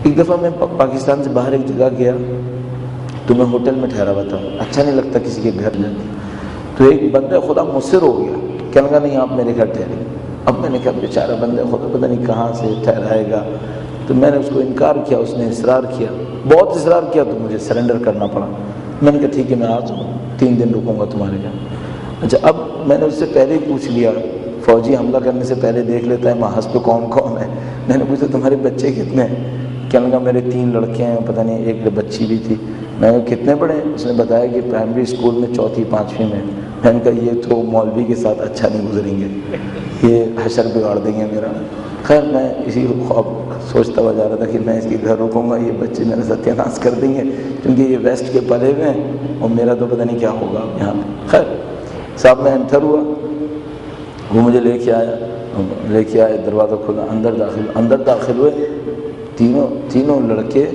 ایک دفعہ میں پاکستان سے باہر ایک جگہ گیا تو میں ہوٹل میں ٹھہرا ہوا تھا، اچھا نہیں لگتا کسی کے گھر جانے، تو ایک بندہ خدا مصر ہو گیا، کہنے لگا نہیں آپ میرے گھر ٹھہرے۔ اب میں نے کہا بیچارہ بندہ خدا پتہ نہیں کہاں سے ٹھہرائے گا، تو میں نے اس کو انکار کیا، اس نے اصرار کیا، بہت اصرار کیا، تو مجھے سرنڈر کرنا پڑا۔ میں نے کہا ٹھیک ہے میں آ جاؤں، 3 دن رکوں گا تمہارے گھر۔ اچھا اب میں نے اس سے پہلے ہی پوچھ لیا، فوجی حملہ کرنے سے پہلے دیکھ لیتا ہے محاذ پہ کون کون ہے۔ میں نے پوچھا تمہارے بچے کتنے ہیں؟ کہنے لگا میرے 3 لڑکے ہیں، پتہ نہیں ایک بچی بھی تھی۔ میں نے کہا کتنے بڑے ہیں؟ اس نے بتایا کہ پرائمری اسکول میں 4تھی 5ویں میں۔ میں نے کہا یہ تو مولوی کے ساتھ اچھا نہیں گزریں گے، یہ حشر بگاڑ دیں گے میرا۔ خیر میں اسی خواب سوچتا ہوا جا رہا تھا کہ میں اس کے گھر رکوں گا، یہ بچے میرا ستیہ ناش کر دیں گے، کیونکہ یہ ویسٹ کے پلے ہوئے ہیں اور میرا تو پتہ نہیں کیا ہوگا یہاں پہ۔ خیر صاحب میں انٹر ہوا، وہ مجھے لے کے آئے، دروازہ کھولا، اندر داخل ہوئے، تینوں لڑکے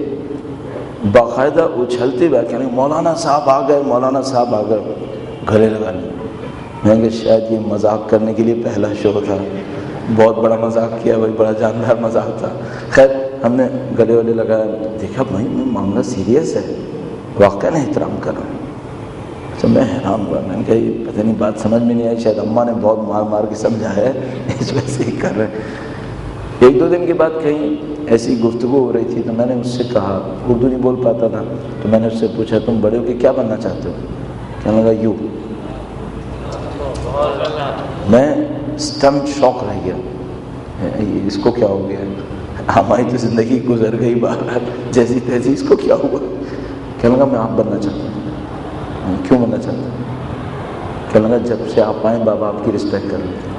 باقاعدہ اچھلتے ہوئے کہنے مولانا صاحب آ گئے، مولانا صاحب آ گئے، گلے لگانے۔ میں کہ شاید یہ مذاق کرنے کے لیے پہلا شو تھا، بہت بڑا مذاق کیا بھائی، بڑا جاندار مذاق تھا۔ خیر ہم نے گلے والے لگایا، دیکھا بھائی میں معاملہ سیریس ہے، واقعا احترام کر رہا ہوں۔ تو میں حیران ہوا، میں نے کہا یہ پتہ نہیں بات سمجھ میں نہیں آئی، شاید اماں نے بہت مار مار کے سمجھا ہے، اس وجہ سے ہی کر رہے ہیں۔ 1-2 دن کے بعد کہیں ایسی گفتگو ہو رہی تھی تو میں نے اس سے کہا، اردو نہیں بول پاتا تھا، تو میں نے اس سے پوچھا تم بڑے ہو کے کیا بننا چاہتے ہو؟ کہنے لگا یوں۔ میں اسٹمپ شوق رہ گیا، اس کو کیا ہو گیا؟ ہماری تو زندگی گزر گئی باہر جیسی تیسی، اس کو کیا ہوا؟ کہنے لگا میں آپ بننا چاہتا ہوں۔ کیوں بننا چاہتا ہوں؟ کہنے لگا جب سے آپ آئیں بابا آپ کی رسپیکٹ کر رہے ہیں۔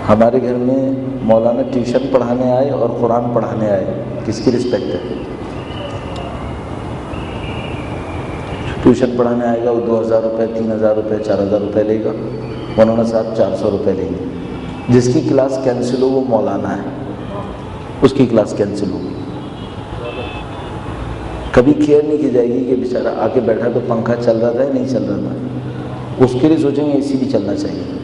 ہمارے گھر میں مولانا ٹیوشن پڑھانے آئے اور قرآن پڑھانے آئے، کس کی رسپیکٹ ہے؟ ٹیوشن پڑھانے آئے گا وہ 2000 روپے، 3000 روپے، 4000 روپے لے گا، مولانا صاحب 400 روپے لیں گے۔ جس کی کلاس کینسل ہو وہ مولانا ہے، اس کی کلاس کینسل ہوگی۔ کبھی کیئر نہیں کی جائے گی کہ بیچارہ آ کے بیٹھا تو پنکھا چل رہا تھا یا نہیں چل رہا تھا، اس کے لیے سوچیں گے اسی بھی چلنا چاہیے۔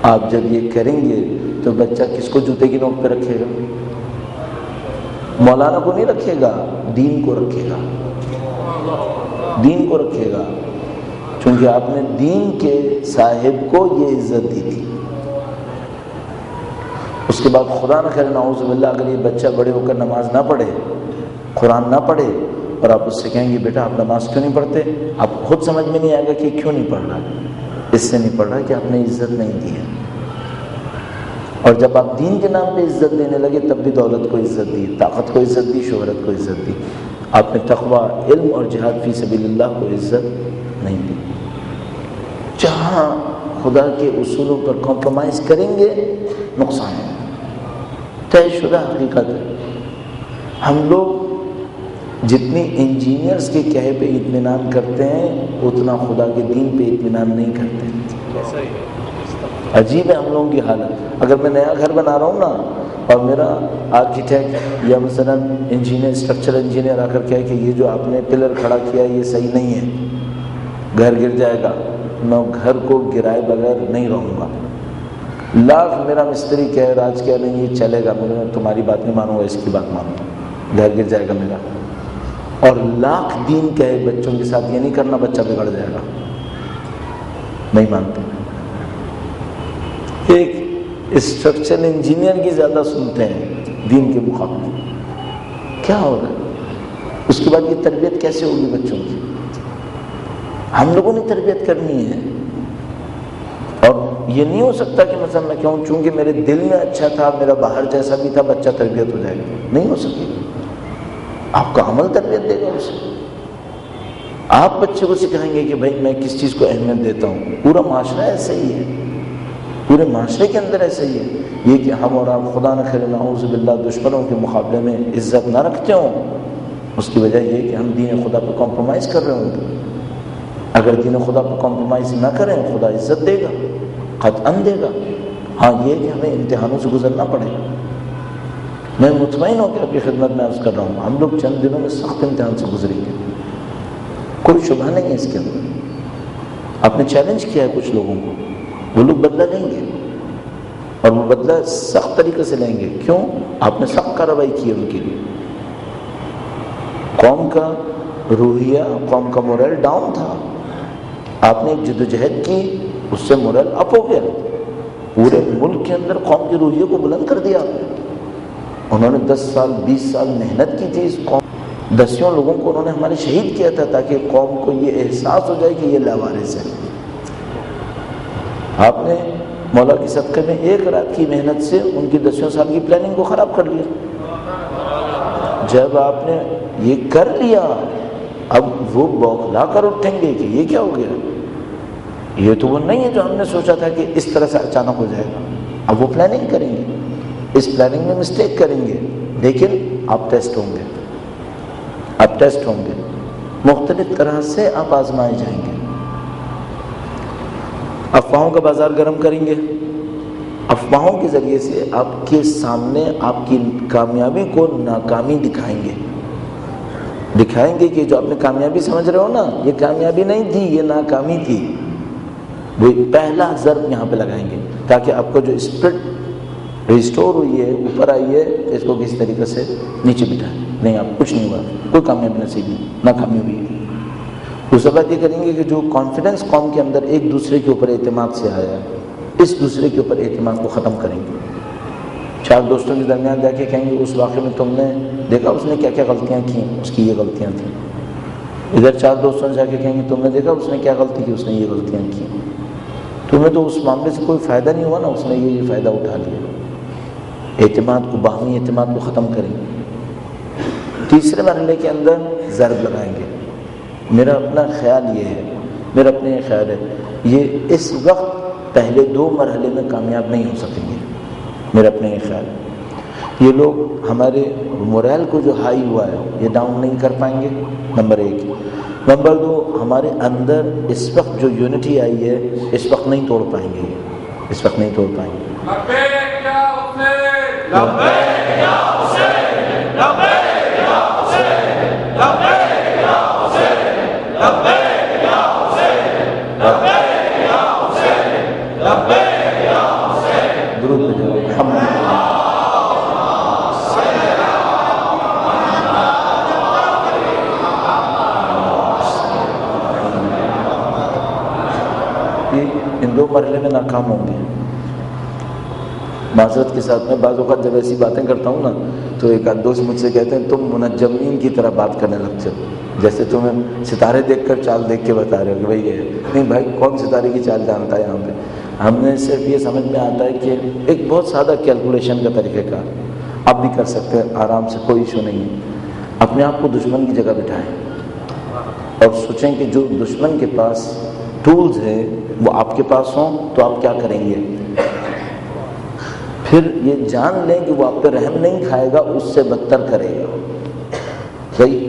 آپ جب یہ کریں گے تو بچہ کس کو جوتے کی نوک پہ رکھے گا؟ مولانا کو نہیں رکھے گا، دین کو رکھے گا، دین کو رکھے گا، چونکہ آپ نے دین کے صاحب کو یہ عزت دی تھی۔ اس کے بعد خدا نہ کرے نعوذ باللہ اگر یہ بچہ بڑے ہو کر نماز نہ پڑھے، قرآن نہ پڑھے، اور آپ اس سے کہیں گے بیٹا آپ نماز کیوں نہیں پڑھتے، آپ خود سمجھ میں نہیں آئے گا کہ کیوں نہیں پڑھ رہا، اس سے نہیں پڑھ رہا کہ آپ نے عزت نہیں دی ہے۔ اور جب آپ دین کے نام پہ عزت دینے لگے تب بھی دولت کو عزت دی، طاقت کو عزت دی، شہرت کو عزت دی، آپ نے تقویٰ، علم اور جہاد فی سبیل اللہ کو عزت نہیں دی۔ جہاں خدا کے اصولوں پر کمپرومائز کریں گے نقصان ہے، طے شدہ حقیقت ہے۔ ہم لوگ جتنی انجینئرز کے کہے پہ اطمینان کرتے ہیں اتنا خدا کے دین پہ اطمینان نہیں کرتے. عجیب ہے ہم لوگوں کی حالت. اگر میں نیا گھر بنا رہا ہوں نا اور میرا آرکیٹیکٹ یا مثلا انجینئر اسٹرکچرل انجینئر آ کر کہے کہ یہ جو آپ نے پلر کھڑا کیا یہ صحیح نہیں ہے، گھر گر جائے گا، میں گھر کو گرائے بغیر نہیں رہوں گا. لاکھ میرا مستری کہہ راج کہہ نہیں یہ چلے گا، میں تمہاری بات نہیں مانوں گا، اس کی بات مانوں گا، گھر گر جائے گا میرا. اور لاکھ دین کہے بچوں کے ساتھ یہ نہیں کرنا، بچہ بگڑ جائے گا، نہیں مانتے. ایک اسٹرکچرل انجینئر کی زیادہ سنتے ہیں دین کے مقابلے. کیا ہو رہا ہے؟ اس کے بعد یہ تربیت کیسے ہوگی بچوں کی؟ ہم لوگوں نے تربیت کرنی ہے. اور یہ نہیں ہو سکتا کہ مثلا میں کہوں چونکہ میرے دل میں اچھا تھا، میرا باہر جیسا بھی تھا، بچہ تربیت ہو جائے گا. نہیں ہو سکے. آپ کا عمل تربیت دے گا اسے. آپ بچے کو سکھائیں گے کہ بھائی میں کس چیز کو اہمیت دیتا ہوں. پورا معاشرہ ایسا ہی ہے، پورے معاشرے کے اندر ایسا ہی ہے. یہ کہ ہم اور آپ خدا نہ خیر نعوذ باللہ دشمنوں کے مقابلے میں عزت نہ رکھتے ہوں، اس کی وجہ یہ کہ ہم دین خدا پہ کمپرومائز کر رہے ہوں. اگر دین خدا پہ کمپرومائز نہ کریں خدا عزت دے گا، قطعاً دے گا. ہاں یہ کہ ہمیں امتحانوں سے گزرنا پڑے. میں مطمئن ہوں کہ آپ کی خدمت میں عرض کر رہا ہوں ہم لوگ چند دنوں میں سخت امتحان سے گزریں گے، کوئی شبہ نہیں ہے اس کے اندر. آپ نے چیلنج کیا ہے کچھ لوگوں کو، وہ لوگ بدلہ لیں گے اور وہ بدلہ سخت طریقے سے لیں گے. کیوں؟ آپ نے سخت کارروائی کی ہے ان کے لیے. قوم کا روحیہ، قوم کا مورل ڈاؤن تھا، آپ نے ایک جدوجہد کی، اس سے مورل اپ ہو گیا. پورے ملک کے اندر قوم کے روحیے کو بلند کر دیا. انہوں نے 10 سال 20 سال محنت کی تھی اس قوم، دسیوں لوگوں کو انہوں نے ہمارے شہید کیا تھا تاکہ قوم کو یہ احساس ہو جائے کہ یہ لاوارث ہے. آپ نے مولا کی صدقے میں ایک رات کی محنت سے ان کی 10 سال کی پلاننگ کو خراب کر لیا. جب آپ نے یہ کر لیا اب وہ بوکھلا کر اٹھیں گے کہ یہ کیا ہو گیا، یہ تو وہ نہیں ہے جو ہم نے سوچا تھا کہ اس طرح سے اچانک ہو جائے گا. اب وہ پلاننگ کریں گے، اس پلاننگ میں مسٹیک کریں گے، لیکن آپ ٹیسٹ ہوں گے، آپ ٹیسٹ ہوں گے، مختلف طرح سے آپ آزمائے جائیں گے. افواہوں کا بازار گرم کریں گے، افواہوں کے ذریعے سے آپ کے سامنے آپ کی کامیابی کو ناکامی دکھائیں گے. دکھائیں گے کہ جو آپ نے کامیابی سمجھ رہے ہو نا یہ کامیابی نہیں تھی، یہ ناکامی تھی. وہ پہلا ضرب یہاں پہ لگائیں گے تاکہ آپ کو جو اسپرٹ ریسٹور ہوئی ہے، اوپر آئی ہے، اس کو کسی طریقے سے نیچے بٹھائیں. نہیں آپ کچھ نہیں ہوا، کوئی کامیابی نصیب نہیں، ناکامی ہوئی ہے. دوسرا بات یہ کریں گے کہ جو کانفیڈنس قوم کے اندر ایک دوسرے کے اوپر اعتماد سے آیا ہے، اس دوسرے کے اوپر اعتماد کو ختم کریں گے. 4 دوستوں کے درمیان جا کے کہیں گے اس واقعے میں تم نے دیکھا اس نے کیا کیا غلطیاں کی، اس کی یہ غلطیاں تھیں. ادھر 4 دوستوں سے جا کے کہیں گے تم نے دیکھا اس نے کیا غلطی کی، اس نے یہ غلطیاں کی. تمہیں تو اس معاملے سے کوئی فائدہ نہیں ہوا نا، اس نے یہ فائدہ اٹھا لیا. اعتماد کو، باہمی اعتماد کو ختم کریں گے. تیسرے مرحلے کے اندر ضرب لگائیں گے. میرا اپنا خیال یہ ہے، میرا اپنے یہ خیال ہے یہ اس وقت پہلے 2 مرحلے میں کامیاب نہیں ہو سکیں گے. میرا اپنے یہ خیال ہے یہ لوگ ہمارے مورل کو جو ہائی ہوا ہے یہ ڈاؤن نہیں کر پائیں گے، نمبر 1. نمبر 2 ہمارے اندر اس وقت جو یونٹی آئی ہے اس وقت نہیں توڑ پائیں گے، اس وقت نہیں توڑ پائیں گے. درود پہ جاؤ محمد. ان 2 مرحلے میں ناکام ہوں گے. معذرت کے ساتھ میں بعض اوقات جب ایسی باتیں کرتا ہوں نا تو ایک آدھ دوست مجھ سے کہتے ہیں تم منجمین کی طرح بات کرنے لگتے ہو، جیسے تمہیں ستارے دیکھ کر چال دیکھ کے بتا رہے ہو کہ بھائی یہ نہیں. بھائی کون ستارے کی چال جانتا ہے یہاں پہ؟ ہم نے صرف یہ سمجھ میں آتا ہے کہ ایک بہت سادہ کیلکولیشن کا طریقہ کار آپ بھی کر سکتے ہیں آرام سے، کوئی ایشو نہیں ہے. اپنے آپ کو دشمن کی جگہ بٹھائیں اور سوچیں کہ جو دشمن کے پاس ٹولز ہیں وہ آپ کے پاس ہوں تو آپ کیا کریں گے. پھر یہ جان لیں کہ وہ آپ پہ رحم نہیں کھائے گا، اس سے بدتر کرے گا. صحیح.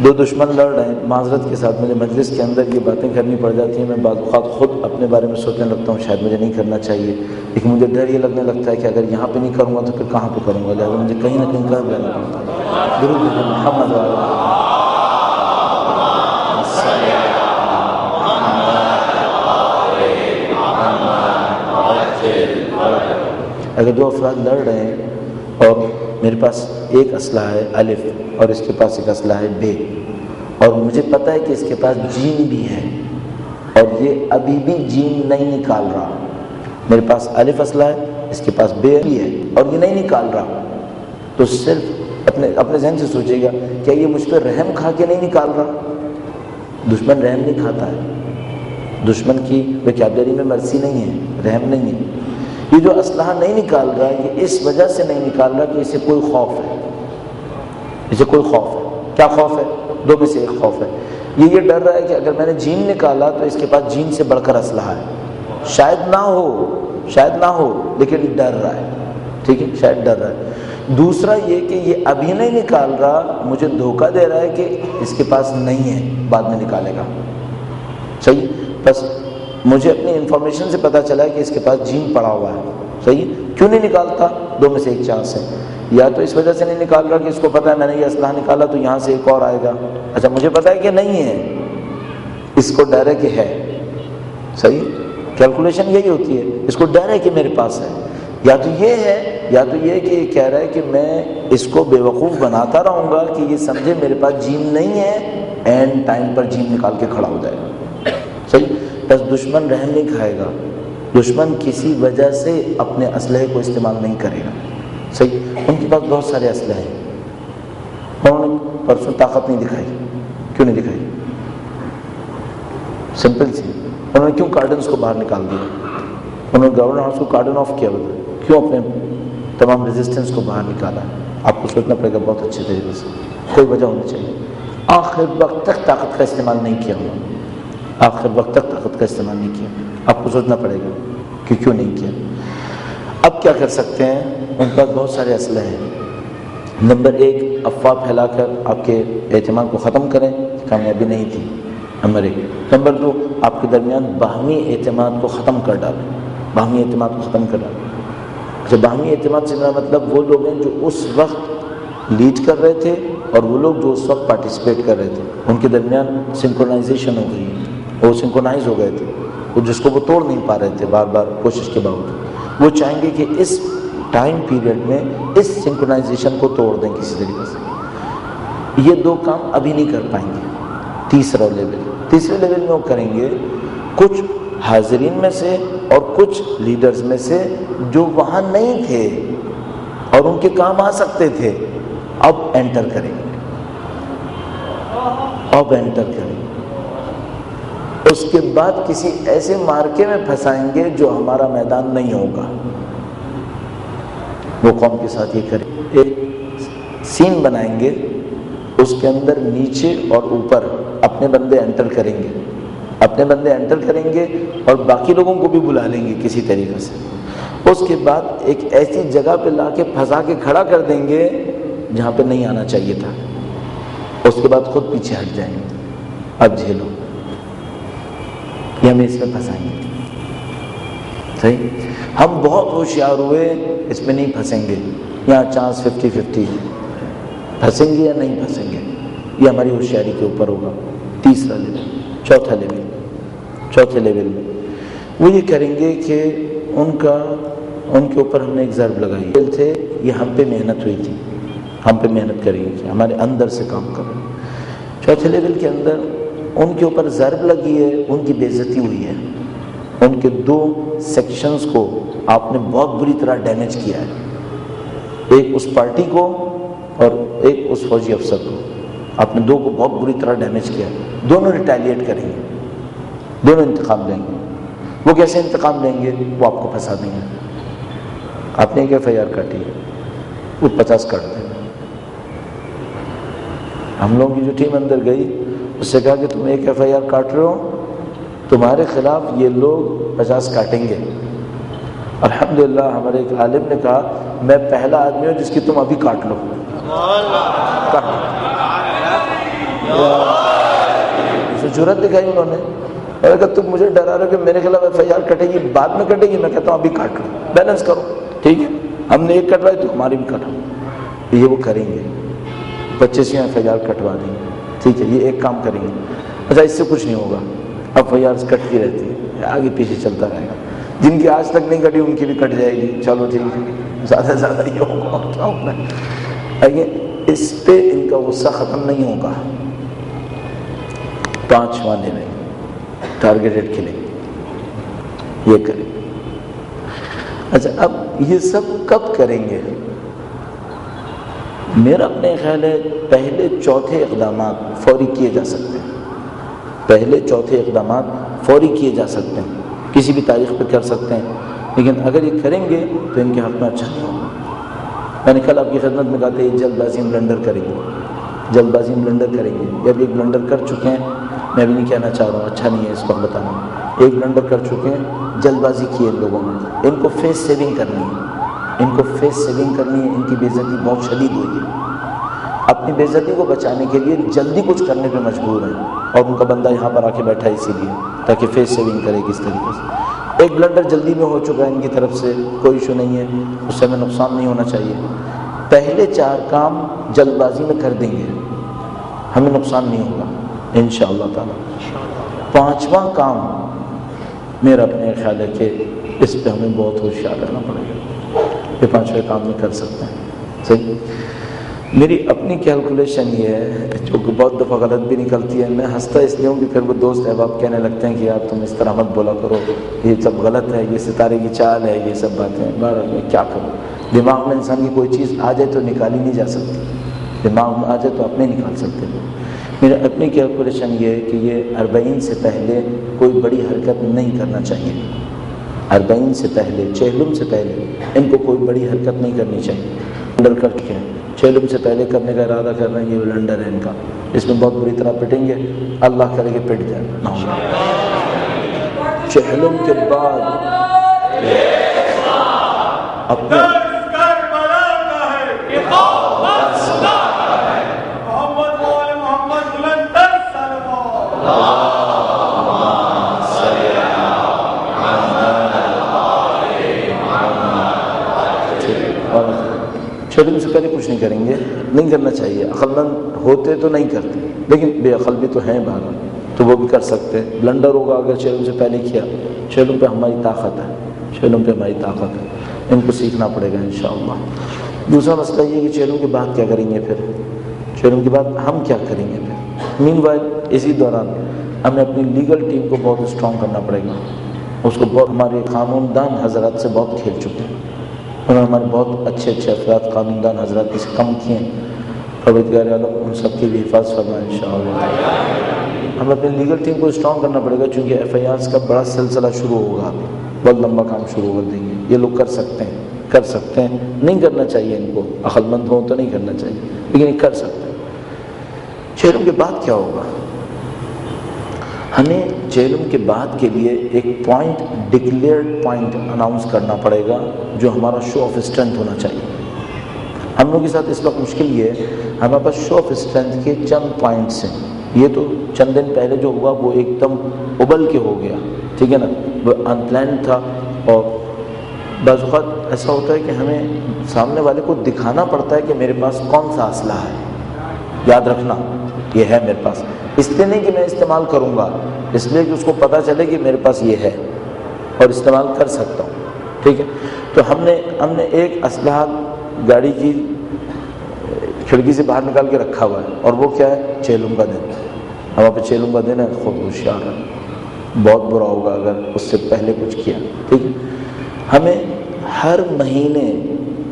دو دشمن لڑ رہے ہیں، معذرت کے ساتھ مجھے مجلس کے اندر یہ باتیں کرنی پڑ جاتی ہیں، میں بعض اوقات خود اپنے بارے میں سوچنے لگتا ہوں شاید مجھے نہیں کرنا چاہیے، لیکن مجھے ڈر یہ لگنے لگتا ہے کہ اگر یہاں پہ نہیں کروں گا تو پھر کہاں پہ کروں گا، لہٰذا مجھے کہیں نہ کہیں کر لینا پڑتا ہے۔ درود محمد اگر دو افراد لڑ رہے ہیں اور میرے پاس ایک اسلحہ ہے الف اور اس کے پاس ایک اسلحہ ہے بے، اور مجھے پتہ ہے کہ اس کے پاس جیم بھی ہے اور یہ ابھی بھی جیم نہیں نکال رہا، میرے پاس الف اسلحہ ہے، اس کے پاس بے بھی ہے اور یہ نہیں نکال رہا، تو صرف اپنے ذہن سے سوچے گا کیا یہ مجھ پہ رحم کھا کے نہیں نکال رہا؟ دشمن رحم نہیں کھاتا ہے، دشمن کی ویکیبلری میں مرسی نہیں ہے، رحم نہیں ہے۔ یہ جو اسلحہ نہیں نکال رہا ہے یہ اس وجہ سے نہیں نکال رہا کہ اسے کوئی خوف ہے، اسے کوئی خوف ہے۔ کیا خوف ہے؟ دو میں سے ایک خوف ہے، یہ ڈر رہا ہے کہ اگر میں نے جین نکالا تو اس کے پاس جین سے بڑھ کر اسلحہ ہے، شاید نہ ہو لیکن ڈر رہا ہے، ٹھیک ہے، شاید ڈر رہا ہے۔ دوسرا یہ کہ یہ ابھی نہیں نکال رہا، مجھے دھوکہ دے رہا ہے کہ اس کے پاس نہیں ہے، بعد میں نکالے گا، صحیح؟ بس مجھے اپنی انفارمیشن سے پتہ چلا ہے کہ اس کے پاس جین پڑا ہوا ہے، صحیح؟ کیوں نہیں نکالتا؟ دو میں سے ایک چانس ہے، یا تو اس وجہ سے نہیں نکال رہا کہ اس کو پتہ ہے میں نے یہ اسلحہ نکالا تو یہاں سے ایک اور آئے گا، اچھا مجھے پتہ ہے کہ نہیں ہے، اس کو ڈر ہے کہ ہے، صحیح؟ کیلکولیشن یہی ہوتی ہے، اس کو ڈر ہے کہ میرے پاس ہے، یا تو یہ ہے یا تو یہ کہ یہ کہہ رہا ہے کہ میں اس کو بے وقوف بناتا رہوں گا کہ یہ سمجھے میرے پاس جین نہیں ہے، اینڈ ٹائم پر جین نکال کے کھڑا ہو جائے گا، صحیح؟ بس دشمن رحم نہیں کھائے گا، دشمن کسی وجہ سے اپنے اسلحے کو استعمال نہیں کرے گا، صحیح؟ ان کے پاس بہت سارے اسلحے ہیں، انہوں نے پرسوں طاقت نہیں دکھائی، کیوں نہیں دکھائی؟ سمپل سی، انہوں نے کیوں کارڈنز کو باہر نکال دیا؟ انہوں نے گورنر ہاؤس کو کارڈن آف کیا، کیوں اپنے تمام ریزسٹنس کو باہر نکالا؟ آپ کو سوچنا پڑے گا بہت اچھے طریقے سے، کوئی وجہ ہونی چاہیے۔ آخر وقت تک طاقت کا استعمال نہیں کیا انہوں نے، آخر وقت تک طاقت کا استعمال نہیں کیا، آپ کو سوچنا پڑے گا کہ کیوں نہیں کیا۔ اب کیا کر سکتے ہیں؟ ان پاس بہت سارے اسلحے ہیں۔ نمبر ایک، افواہ پھیلا کر آپ کے اعتماد کو ختم کریں، کامیابی نہیں تھی، نمبر ایک۔ نمبر دو، آپ کے درمیان باہمی اعتماد کو ختم کر ڈالیں، باہمی اعتماد کو ختم کر ڈالیں۔ اچھا، باہمی اعتماد سے میرا مطلب وہ لوگ ہیں جو اس وقت لیڈ کر رہے تھے اور وہ لوگ جو اس وقت پارٹیسپیٹ کر رہے تھے، ان کے درمیان سنکرونائزیشن ہو گئی ہے، وہ سنکرونائز ہو گئے تھے، وہ جس کو وہ توڑ نہیں پا رہے تھے بار بار کوشش کے باوجود، وہ چاہیں گے کہ اس ٹائم پیریڈ میں اس سنکرونائزیشن کو توڑ دیں کسی طریقے سے۔ یہ دو کام ابھی نہیں کر پائیں گے۔ تیسرے لیول میں وہ کریں گے، کچھ حاضرین میں سے اور کچھ لیڈرز میں سے جو وہاں نہیں تھے اور ان کے کام آ سکتے تھے، اب انٹر کریں گے، اب انٹر کریں گے۔ اس کے بعد کسی ایسے مارکے میں پھنسائیں گے جو ہمارا میدان نہیں ہوگا، وہ قوم کے ساتھ یہ کریں، ایک سین بنائیں گے، اس کے اندر نیچے اور اوپر اپنے بندے انٹر کریں گے، اپنے بندے انٹر کریں گے اور باقی لوگوں کو بھی بلا لیں گے کسی طریقے سے۔ اس کے بعد ایک ایسی جگہ پہ لا کے پھنسا کے کھڑا کر دیں گے جہاں پہ نہیں آنا چاہیے تھا، اس کے بعد خود پیچھے ہٹ جائیں گے، اب جھیلو، یہ ہمیں اس میں پھنسائیں گے، صحیح؟ ہم بہت ہوشیار ہوئے، اس میں نہیں پھنسیں گے، یہاں چانس 50-50، پھنسیں گے یا نہیں پھنسیں گے، یہ ہماری ہوشیاری کے اوپر ہوگا۔ تیسرا لیول، چوتھے لیول میں وہ یہ کریں گے کہ ان کے اوپر ہم نے ایک ضرب لگائی تھے، یہ ہم پہ محنت ہوئی تھی، ہم پہ محنت کریں گے، ہمارے اندر سے کام کر رہے ہیں۔ چوتھے لیول کے اندر ان کے اوپر ضرب لگی ہے، ان کی بے عزتی ہوئی ہے، ان کے دو سیکشنز کو آپ نے بہت بری طرح ڈیمیج کیا ہے، ایک اس پارٹی کو اور ایک اس فوجی افسر کو، آپ نے دو کو بہت بری طرح ڈیمیج کیا ہے۔ دونوں ریٹیلیٹ کریں گے، دونوں انتقام لیں گے۔ وہ کیسے انتقام لیں گے؟ وہ آپ کو پھنسا دیں گے۔ آپ نے ایک FIR کاٹی ہے، وہ 50 کاٹ دیں گے۔ ہم لوگوں کی جو ٹیم اندر گئی، اس سے کہا کہ تم ایک FIR کاٹ رہے ہو، تمہارے خلاف یہ لوگ 50 کاٹیں گے۔ الحمدللہ ہمارے ایک عالم نے کہا میں پہلا آدمی ہوں جس کی تم ابھی کاٹ لو، جرأت دکھائی انہوں نے، اور اگر تم مجھے ڈرا رہے کہ میرے خلاف FIR کٹے گی بعد میں کٹے گی، میں کہتا ہوں ابھی کاٹ لو، بیلنس کرو، ٹھیک ہے، ہم نے ایک کٹوائی تو ہماری بھی کٹو، یہ وہ کریں گے، 25 FIR کٹوا دیں گے، ٹھیک ہے، یہ ایک کام کریں گے۔ اچھا اس سے کچھ نہیں ہوگا، FIR کٹتی رہتی ہے، آگے پیچھے چلتا رہے گا، جن کی آج تک نہیں کٹی ان کی بھی کٹ جائے گی، چلو ٹھیک ہے، زیادہ سے زیادہ یہ ہوگا اور کیا ہوگا۔ آگے اس پہ ان کا غصہ ختم نہیں ہوگا، 5 مانے میں ٹارگیٹڈ کلنگ یہ کریں۔ اچھا اب یہ سب کب کریں گے؟ میرا اپنے خیال ہے پہلے چوتھے اقدامات فوری کیے جا سکتے ہیں، پہلے چوتھے اقدامات فوری کیے جا سکتے ہیں، کسی بھی تاریخ پہ کر سکتے ہیں، لیکن اگر یہ کریں گے تو ان کے حق میں اچھا نہیں ہوگا۔ میں نے کل آپ کی خدمت میں کہا تھا یہ جلد بازی میں بلنڈر کریں گے، جلد بازی میں بلنڈر کریں گے، یا بھی ایک بلنڈر کر چکے ہیں، میں بھی نہیں کہنا چاہ رہا ہوں، اچھا نہیں ہے اس وقت بتانا، ایک بلنڈر کر چکے ہیں، جلد بازی کی ہے ان لوگوں نے، ان کو فیس سیونگ کرنی ہے، ان کو فیس سیونگ کرنی ہے، ان کی بے عزتی بہت شدید ہوئی ہے، اپنی بے عزتی کو بچانے کے لیے جلدی کچھ کرنے پہ مجبور ہیں، اور ان کا بندہ یہاں پر آ کے بیٹھا ہے اسی لیے تاکہ فیس سیونگ کرے کس طریقے سے۔ ایک بلنڈر جلدی میں ہو چکا ہے ان کی طرف سے، کوئی ایشو نہیں ہے، اس سے ہمیں نقصان نہیں ہونا چاہیے، پہلے 4 کام جلد بازی میں کر دیں گے، ہمیں نقصان نہیں ہوگا انشاءاللہ تعالی۔ 5واں کام میرا اپنے خیال ہے کہ اس پہ ہمیں بہت ہوشیار رہنا پڑے گا، یہ 5ویں کام میں کر سکتے ہیں، صحیح۔ میری اپنی کیلکولیشن یہ ہے جو کہ بہت دفعہ غلط بھی نکلتی ہے، میں ہنستا اس لیے ہوں کہ پھر وہ دوست احباب کہنے لگتے ہیں کہ یار تم اس طرح مت بولا کرو، یہ سب غلط ہے، یہ ستارے کی چال ہے، یہ سب باتیں، بہرحال میں کیا کروں، دماغ میں انسان کی کوئی چیز آ جائے تو نکالی نہیں جا سکتی، دماغ میں آ جائے تو آپ نہیں نکال سکتے۔ میرا اپنی کیلکولیشن یہ ہے کہ یہ 40 سے پہلے کوئی بڑی حرکت نہیں کرنا چاہیے، 40 سے پہلے، چہلم سے پہلے ان کو کوئی بڑی حرکت نہیں کرنی چاہیے۔ بلنڈر کر کے چہلم سے پہلے کرنے کا ارادہ کر رہے ہیں، یہ بلنڈر ہے ان کا، اس میں بہت بری طرح پٹیں گے، اللہ کرے کہ پٹ جائے، چہلم کے بعد اپنے چہلم سے پہلے کچھ نہیں کریں گے، نہیں کرنا چاہیے، عقل مند ہوتے تو نہیں کرتے، لیکن بے عقل بھی تو ہیں بہرحال، تو وہ بھی کر سکتے ہیں۔ بلنڈر ہوگا اگر چہلم سے پہلے کیا، چہلم پہ ہماری طاقت ہے، چہلم پہ ہماری طاقت ہے، ان کو سیکھنا پڑے گا انشاءاللہ۔ دوسرا مسئلہ یہ کہ چہلم کے بعد کیا کریں گے، پھر چہلم کے بعد ہم کیا کریں گے پھر؟ مین وائل اسی دوران ہمیں اپنی لیگل ٹیم کو بہت اسٹرانگ کرنا پڑے گا، اس کو بہت ہمارے قانون دان حضرات سے بہت کھیل چکے ہیں، انہوں نے ہمارے بہت اچھے افراد قانون دان حضرات اس کم کیے ہیں، پروردگار عالم ان سب کی بھی حفاظت فرمائے انشاءاللہ۔ ہمیں اپنی لیگل ٹیم کو اسٹرانگ کرنا پڑے گا، چونکہ FIRs کا بڑا سلسلہ شروع ہوگا، بہت لمبا کام شروع کر دیں گے، یہ لوگ کر سکتے ہیں، کر سکتے ہیں، نہیں کرنا چاہیے ان کو، عقل مند ہوں تو نہیں کرنا چاہیے، لیکن یہ کر سکتے ہیں۔ چہلم کے بعد کیا ہوگا؟ ہمیں چہلم کے بعد کے لیے ایک پوائنٹ، ڈکلیئرڈ پوائنٹ اناؤنس کرنا پڑے گا جو ہمارا شو آف اسٹرینتھ ہونا چاہیے۔ ہم لوگوں کے ساتھ اس وقت مشکل یہ ہے، ہمارے پاس شو آف اسٹرینتھ کے چند پوائنٹس ہیں، یہ تو چند دن پہلے جو ہوا وہ ایک دم ابل کے ہو گیا، ٹھیک ہے نا، وہ ان پلانڈ تھا، اور بعض اوقات ایسا ہوتا ہے کہ ہمیں سامنے والے کو دکھانا پڑتا ہے کہ میرے پاس کون سا اسلحہ ہے، یاد رکھنا یہ ہے میرے پاس، اس لیے نہیں کہ میں استعمال کروں گا، اس لیے کہ اس کو پتہ چلے کہ میرے پاس یہ ہے اور استعمال کر سکتا ہوں، ٹھیک ہے۔ تو ہم نے ایک اسلحہ گاڑی کی کھڑکی سے باہر نکال کے رکھا ہوا ہے، اور وہ کیا ہے؟ چہلم کا دن، ہمارے پہ چہلم کا دن ہے، خود ہوشیار ہے، بہت برا ہوگا اگر اس سے پہلے کچھ کیا، ٹھیک ہے۔ ہمیں ہر مہینے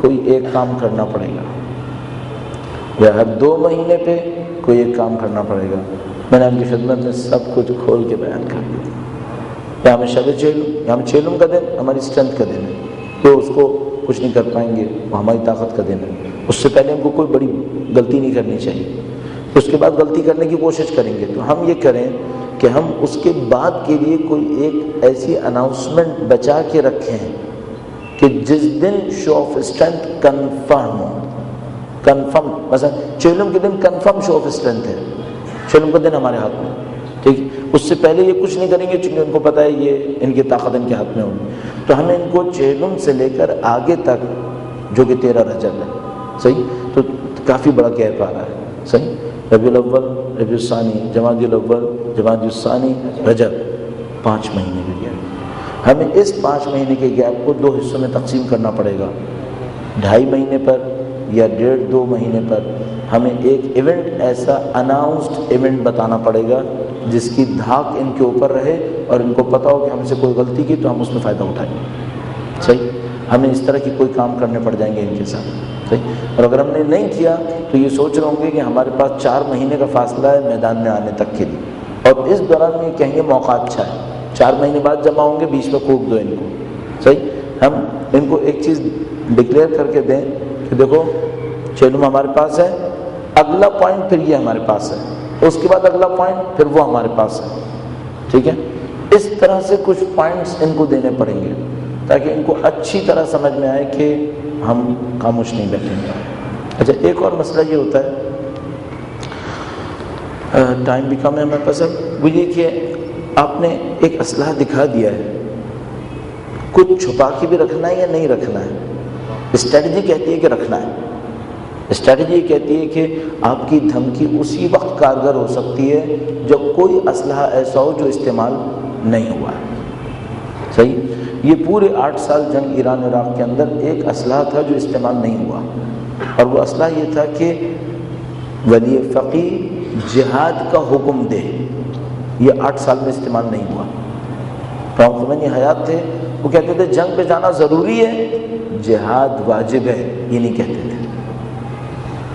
کوئی ایک کام کرنا پڑے گا، یا ہر 2 مہینے پہ کوئی ایک کام کرنا پڑے گا۔ میں نے آپ کی خدمت میں سب کچھ کھول کے بیان کر دیا، یا ہمیں شب چہلم، یا ہم چہلم کا دن ہماری اسٹرینتھ کا دن ہے، تو اس کو کچھ نہیں کر پائیں گے، وہ ہماری طاقت کا دن ہے، اس سے پہلے ہم کو کوئی بڑی غلطی نہیں کرنی چاہیے، اس کے بعد غلطی کرنے کی کوشش کریں گے، تو ہم یہ کریں کہ ہم اس کے بعد کے لیے کوئی ایک ایسی اناؤنسمنٹ بچا کے رکھیں کہ جس دن شو آف اسٹرینتھ کنفرم ہو، کنفرم، مثلا چہلم کے دن کنفرم شو آف اسٹرینتھ ہے، چیلم کا دن ہمارے ہاتھ میں، ٹھیک، اس سے پہلے یہ کچھ نہیں کریں گے چونکہ ان کو پتہ ہے یہ ان کی طاقت ان کے ہاتھ میں ہوگی. تو ہمیں ان کو چیلم سے لے کر آگے تک جو کہ 13 رجب ہے، صحیح، تو کافی بڑا گیپ آ رہا ہے، صحیح. ربیع الاول، ربیع الثانی، جمادی الاول، جمادی الثانی، رجب، 5 مہینے کا گیپ. ہمیں اس 5 مہینے کے گیپ کو 2 حصوں میں تقسیم کرنا پڑے گا. 2.5 مہینے پر یا 1.5-2 مہینے پر ہمیں ایک ایونٹ، ایسا اناؤنسڈ ایونٹ بتانا پڑے گا جس کی دھاک ان کے اوپر رہے اور ان کو پتہ ہو کہ ہم سے کوئی غلطی کی تو ہم اس میں فائدہ اٹھائیں گے، صحیح. ہمیں اس طرح کی کوئی کام کرنے پڑ جائیں گے ان کے ساتھ، صحیح. اور اگر ہم نے نہیں کیا تو یہ سوچ رہے ہوں گے کہ ہمارے پاس 4 مہینے کا فاصلہ ہے میدان میں آنے تک کے لیے، اور اس دوران میں یہ کہیں گے موقع اچھا ہے، 4 مہینے بعد جمع ہوں گے، بیچ میں پھونک دو ان کو، صحیح. ہم ان کو ایک چیز ڈکلیئر کر کے دیں کہ دیکھو چیلم ہمارے پاس ہے، اگلا پوائنٹ پھر یہ ہمارے پاس ہے، اس کے بعد اگلا پوائنٹ پھر وہ ہمارے پاس ہے، ٹھیک ہے. اس طرح سے کچھ پوائنٹس ان کو دینے پڑیں گے تاکہ ان کو اچھی طرح سمجھ میں آئے کہ ہم خاموش نہیں بیٹھیں گے. اچھا، ایک اور مسئلہ یہ ہوتا ہے، ٹائم بھی کم ہے ہمارے پاس، وہ یہ کہ آپ نے ایک اسلحہ دکھا دیا ہے، کچھ چھپا کے بھی رکھنا ہے یا نہیں رکھنا ہے. اسٹریٹجی کہتی ہے کہ رکھنا ہے. اسٹریٹجی کہتی ہے کہ آپ کی دھمکی اسی وقت کارگر ہو سکتی ہے جب کوئی اسلحہ ایسا ہو جو استعمال نہیں ہوا ہے، صحیح. یہ پورے 8 سال جنگ ایران عراق کے اندر ایک اسلحہ تھا جو استعمال نہیں ہوا، اور وہ اسلحہ یہ تھا کہ ولی فقیہ جہاد کا حکم دے. یہ 8 سال میں استعمال نہیں ہوا. امام خمینی حیات تھے، وہ کہتے تھے جنگ پہ جانا ضروری ہے، جہاد واجب ہے، یہ نہیں کہتے تھے،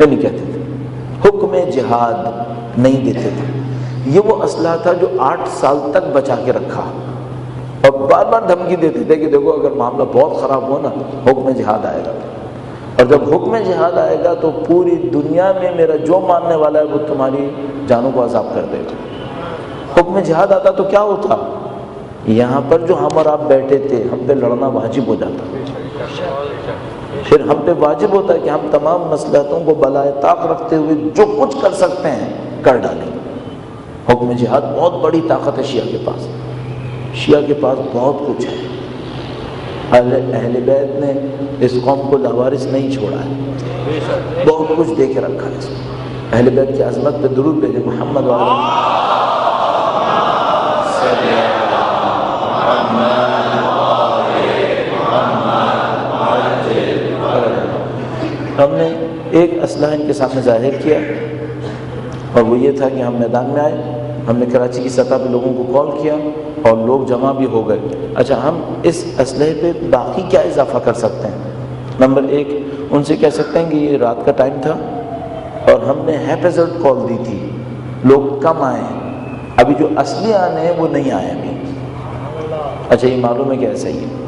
یہ نہیں کہتے تھے، حکم جہاد نہیں دیتے تھے. یہ وہ اسلحہ تھا جو 8 سال تک بچا کے رکھا، اور بار بار دھمکی دیتے تھے کہ دیکھو اگر معاملہ بہت خراب ہو نا حکم جہاد آئے گا، اور جب حکم جہاد آئے گا تو پوری دنیا میں میرا جو ماننے والا ہے وہ تمہاری جانوں کو عذاب کر دے گا. حکم جہاد آتا تو کیا ہوتا، یہاں پر جو ہم اور آپ بیٹھے تھے ہم پہ لڑنا واجب ہو جاتا. پھر ہم پہ واجب ہوتا ہے کہ ہم تمام مصلحتوں کو بالائے طاق رکھتے ہوئے جو کچھ کر سکتے ہیں کر ڈالیں. حکم جہاد بہت بڑی طاقت ہے شیعہ کے پاس، شیعہ کے پاس بہت کچھ ہے. اہل بیت نے اس قوم کو لاوارث نہیں چھوڑا ہے، بہت کچھ دے کے رکھا ہے. اس کو اہل بیت کی عظمت پہ درود بھیجے محمد ہم نے ایک اسلحہ ان کے سامنے ظاہر کیا، اور وہ یہ تھا کہ ہم میدان میں آئے. ہم نے کراچی کی سطح پہ لوگوں کو کال کیا اور لوگ جمع بھی ہو گئے. اچھا، ہم اس اسلحے پہ باقی کیا اضافہ کر سکتے ہیں؟ نمبر 1، ان سے کہہ سکتے ہیں کہ یہ رات کا ٹائم تھا اور ہم نے ہیپیزرڈ کال دی تھی، لوگ کم آئے ہیں، ابھی جو اصلی آنے ہیں وہ نہیں آئے ابھی. اچھا، یہ معلوم ہے کہ ایسا ہی ہے.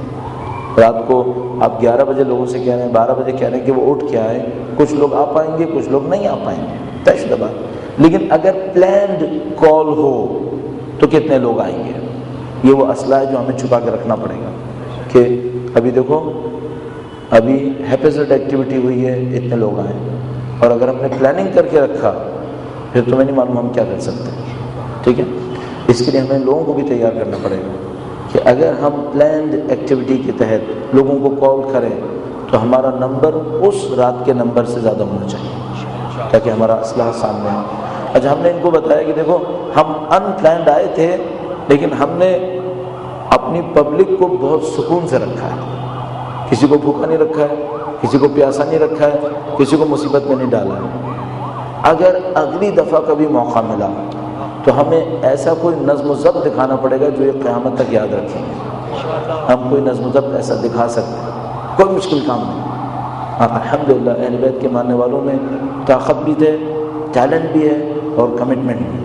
رات کو آپ 11 بجے لوگوں سے کہہ رہے ہیں، 12 بجے کہہ رہے ہیں کہ وہ اٹھ کے آئے. کچھ لوگ آ پائیں گے، کچھ لوگ نہیں آ پائیں گے، طے شدہ بات. لیکن اگر پلانڈ کال ہو تو کتنے لوگ آئیں گے؟ یہ وہ اسلحہ ہے جو ہمیں چھپا کے رکھنا پڑے گا کہ ابھی دیکھو ابھی ہیپیزرڈ ایکٹیویٹی ہوئی ہے، اتنے لوگ آئے. اور اگر ہم نے پلاننگ کر کے رکھا پھر تمہیں نہیں معلوم ہم کیا کر سکتے ہیں. ٹھیک ہے، اس کے لیے ہمیں لوگوں کو بھی تیار کرنا پڑے گا کہ اگر ہم پلانڈ ایکٹیویٹی کے تحت لوگوں کو کال کریں تو ہمارا نمبر اس رات کے نمبر سے زیادہ ہونا چاہیے تاکہ ہمارا اسلحہ سامنے آئے. اچھا، ہم نے ان کو بتایا کہ دیکھو ہم ان پلانڈ آئے تھے لیکن ہم نے اپنی پبلک کو بہت سکون سے رکھا ہے، کسی کو بھوکا نہیں رکھا ہے، کسی کو پیاسا نہیں رکھا ہے، کسی کو مصیبت میں نہیں ڈالا ہے. اگر اگلی دفعہ کبھی موقع ملا تو ہمیں ایسا کوئی نظم و ضبط دکھانا پڑے گا جو یہ قیامت تک یاد رکھیں گے. ہم کوئی نظم و ضبط ایسا دکھا سکتے ہیں، کوئی مشکل کام نہیں. الحمدللہ اہل بیت کے ماننے والوں میں طاقت بھی ہے، ٹیلنٹ بھی ہے اور کمٹمنٹ بھی ہے.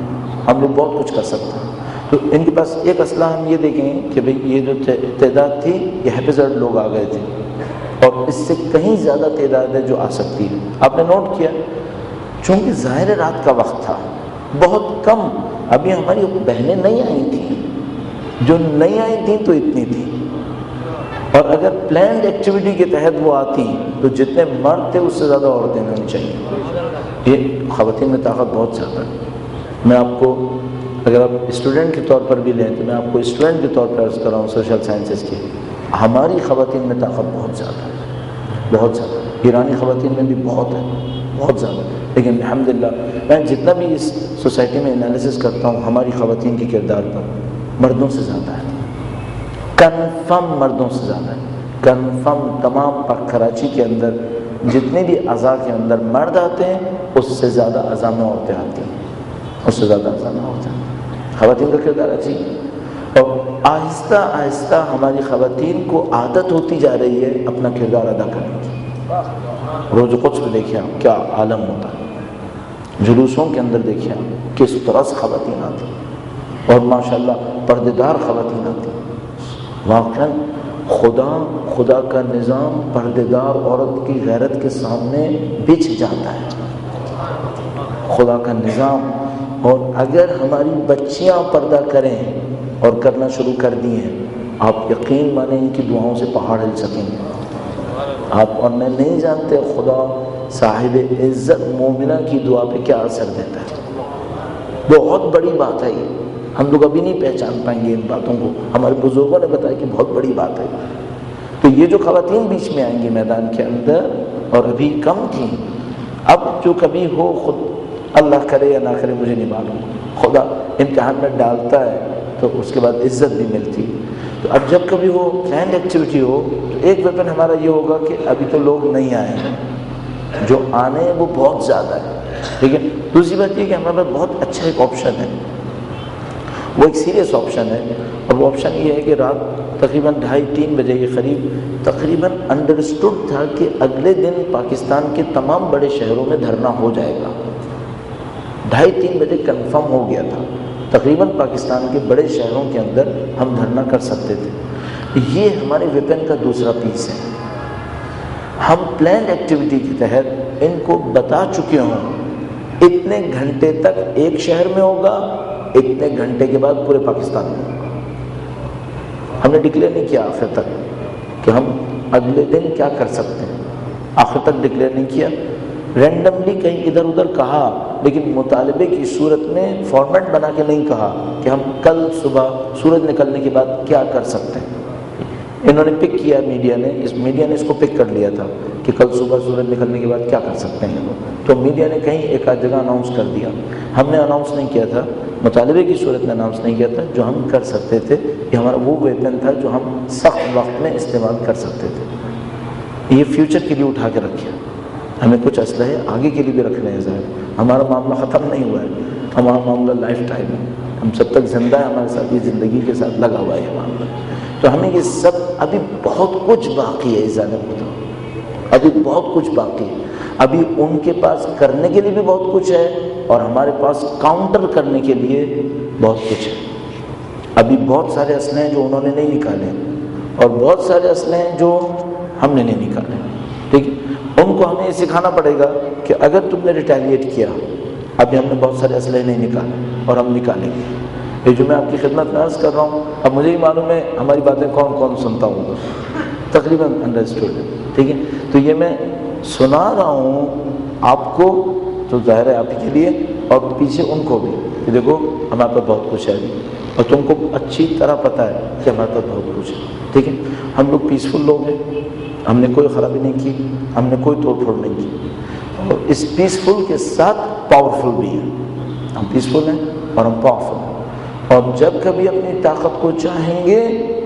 ہم لوگ بہت کچھ کر سکتے ہیں. تو ان کے پاس ایک اسلحہ ہم یہ دیکھیں کہ بھئی یہ جو تعداد تھی یہ ہیپیزرڈ لوگ آ گئے تھے، اور اس سے کہیں زیادہ تعداد ہے جو آ سکتی ہے. آپ نے نوٹ کیا چونکہ ظاہر رات کا وقت تھا، بہت کم، ابھی ہماری بہنیں نہیں آئی تھیں، جو نہیں آئی تھیں تو اتنی تھیں. اور اگر پلانڈ ایکٹیویٹی کے تحت وہ آتی تو جتنے مرد تھے اس سے زیادہ عورتیں ہونی چاہیے. یہ خواتین میں طاقت بہت زیادہ ہے. میں آپ کو اگر آپ اسٹوڈنٹ کے طور پر بھی لیں تو میں آپ کو اسٹوڈنٹ کے طور پر عرض کر رہا ہوں سوشل سائنسز کی، ہماری خواتین میں طاقت بہت زیادہ ہے، بہت زیادہ، ایرانی خواتین میں بھی بہت ہے، بہت زیادہ، لیکن الحمدللہ میں جتنا بھی اس سوسائٹی میں انالیسس کرتا ہوں ہماری خواتین کے کردار پر مردوں سے زیادہ ہے، کنفرم مردوں سے زیادہ ہے، کنفرم۔ تمام کراچی کے اندر جتنے بھی اعضاء کے اندر مرد آتے ہیں اس سے زیادہ اعضاء میں عورتیں آتی ہیں، اس سے زیادہ اعضاء میں عورتیں، خواتین کا کردار اچھی ہے، اور آہستہ آہستہ ہماری خواتین کو عادت ہوتی جا رہی ہے اپنا کردار ادا کرنے کی۔ روز قدس میں دیکھیں آپ کیا عالم ہوتا ہے، جلوسوں کے اندر دیکھیں آپ کس طرح سے خواتین آتی ہیں، اور ماشاءاللہ پردے دار خواتین آتی ہیں۔ واقعاً خدا کا نظام پردے دار عورت کی غیرت کے سامنے بچھ جاتا ہے، خدا کا نظام۔ اور اگر ہماری بچیاں پردہ کریں اور کرنا شروع کر دی ہیں، آپ یقین مانیں ان کی دعاؤں سے پہاڑ ہل سکیں گے آپ، اور میں نہیں جانتے خدا صاحب عزت مومنہ کی دعا پہ کیا اثر دیتا ہے۔ بہت بڑی بات ہے یہ، ہم لوگ ابھی نہیں پہچان پائیں گے ان باتوں کو، ہمارے بزرگوں نے بتایا کہ بہت بڑی بات ہے۔ تو یہ جو خواتین بیچ میں آئیں گی میدان کے اندر، اور ابھی کم تھیں، اب جو کبھی ہو، خود اللہ کرے یا نہ کرے مجھے نہیں معلوم، خدا امتحان میں ڈالتا ہے تو اس کے بعد عزت بھی ملتی۔ تو اب جب کبھی وہ پلانڈ ایکٹیویٹی ہو تو ایک ویپن ہمارا یہ ہوگا کہ ابھی تو لوگ نہیں آئے ہیں، جو آنے ہیں وہ بہت زیادہ ہے، لیکن دوسری بات یہ کہ ہمارے پاس بہت اچھا ایک آپشن ہے، وہ ایک سیریس آپشن ہے، اور وہ آپشن یہ ہے کہ رات تقریباً 2:30-3 بجے کے قریب تقریباً انڈرسٹوڈ تھا کہ اگلے دن پاکستان کے تمام بڑے شہروں میں دھرنا ہو جائے گا، 2:30-3 بجے کنفرم ہو گیا تھا، تقریباً پاکستان کے بڑے شہروں کے اندر ہم دھرنا کر سکتے تھے۔ یہ ہمارے ویپن کا دوسرا پیس ہے، ہم پلانڈ ایکٹیویٹی کے تحت ان کو بتا چکے ہوں اتنے گھنٹے تک ایک شہر میں ہوگا، اتنے گھنٹے کے بعد پورے پاکستان میں ہوگا۔ ہم نے ڈکلیئر نہیں کیا آخر تک کہ ہم اگلے دن کیا کر سکتے ہیں، آخر تک ڈکلیئر نہیں کیا، رینڈملی کہیں ادھر ادھر کہا، لیکن مطالبے کی صورت میں فارمیٹ بنا کے نہیں کہا کہ ہم کل صبح سورج نکلنے کے بعد کیا کر سکتے ہیں۔ انہوں نے پک کیا، میڈیا نے اس کو پک کر لیا تھا کہ کل صبح سورج نکلنے کے بعد کیا کر سکتے ہیں لوگ، تو میڈیا نے کہیں ایک آدھ جگہ اناؤنس کر دیا، ہم نے اناؤنس نہیں کیا تھا، مطالبے کی صورت میں اناؤنس نہیں کیا تھا، جو ہم کر سکتے تھے، یہ ہمارا وہ ویپن تھا جو ہم سخت وقت میں استعمال کر سکتے تھے۔ یہ فیوچر کے لیے اٹھا کے رکھے، ہمیں کچھ اسلحے آگے کے لیے بھی رکھنے ہیں، ظاہر ہمارا معاملہ ختم نہیں ہوا ہے، ہمارا معاملہ لائف ٹائم ہے، ہم سب تک زندہ ہے، ہمارے ساتھ یہ زندگی کے ساتھ لگا ہوا ہے یہ معاملہ۔ تو ہمیں یہ سب ابھی بہت کچھ باقی ہے، ابھی بہت کچھ باقی ہے، ابھی ان کے پاس کرنے کے لیے بھی بہت کچھ ہے، اور ہمارے پاس کاؤنٹر کرنے کے لیے بہت کچھ ہے۔ ابھی بہت سارے اسلحے ہیں جو انہوں نے نہیں نکالے، اور بہت سارے اسلحے ہیں جو ہم نے نہیں نکالے، ٹھیک ہے۔ ان کو ہمیں یہ سکھانا پڑے گا کہ اگر تم نے ریٹیلیٹ کیا، ابھی ہم نے بہت سارے اسلحے نہیں نکالے اور ہم نکالیں گے۔ یہ جو میں آپ کی خدمت میں عرض کر رہا ہوں، اب مجھے ہی معلوم ہے ہماری باتیں کون کون سنتا ہوگا، تقریباً انڈرسٹوڈ، ٹھیک ہے۔ تو یہ میں سنا رہا ہوں آپ کو، تو ظاہر ہے آپ ہی کے لیے، اور پیچھے ان کو بھی کہ دیکھو ہمارے پاس بہت کچھ ہے ابھی، اور تم کو اچھی طرح پتہ ہے کہ ہمارے پاس بہت کچھ ہے، ٹھیک ہے۔ ہم لوگ پیسفل لوگ ہیں، ہم نے کوئی خرابی نہیں کی، ہم نے کوئی توڑ پھوڑ نہیں کی، اور اس پیسفل کے ساتھ پاورفل بھی ہیں، ہم پیسفل ہیں اور ہم پاورفل ہیں، اور جب کبھی اپنی طاقت کو چاہیں گے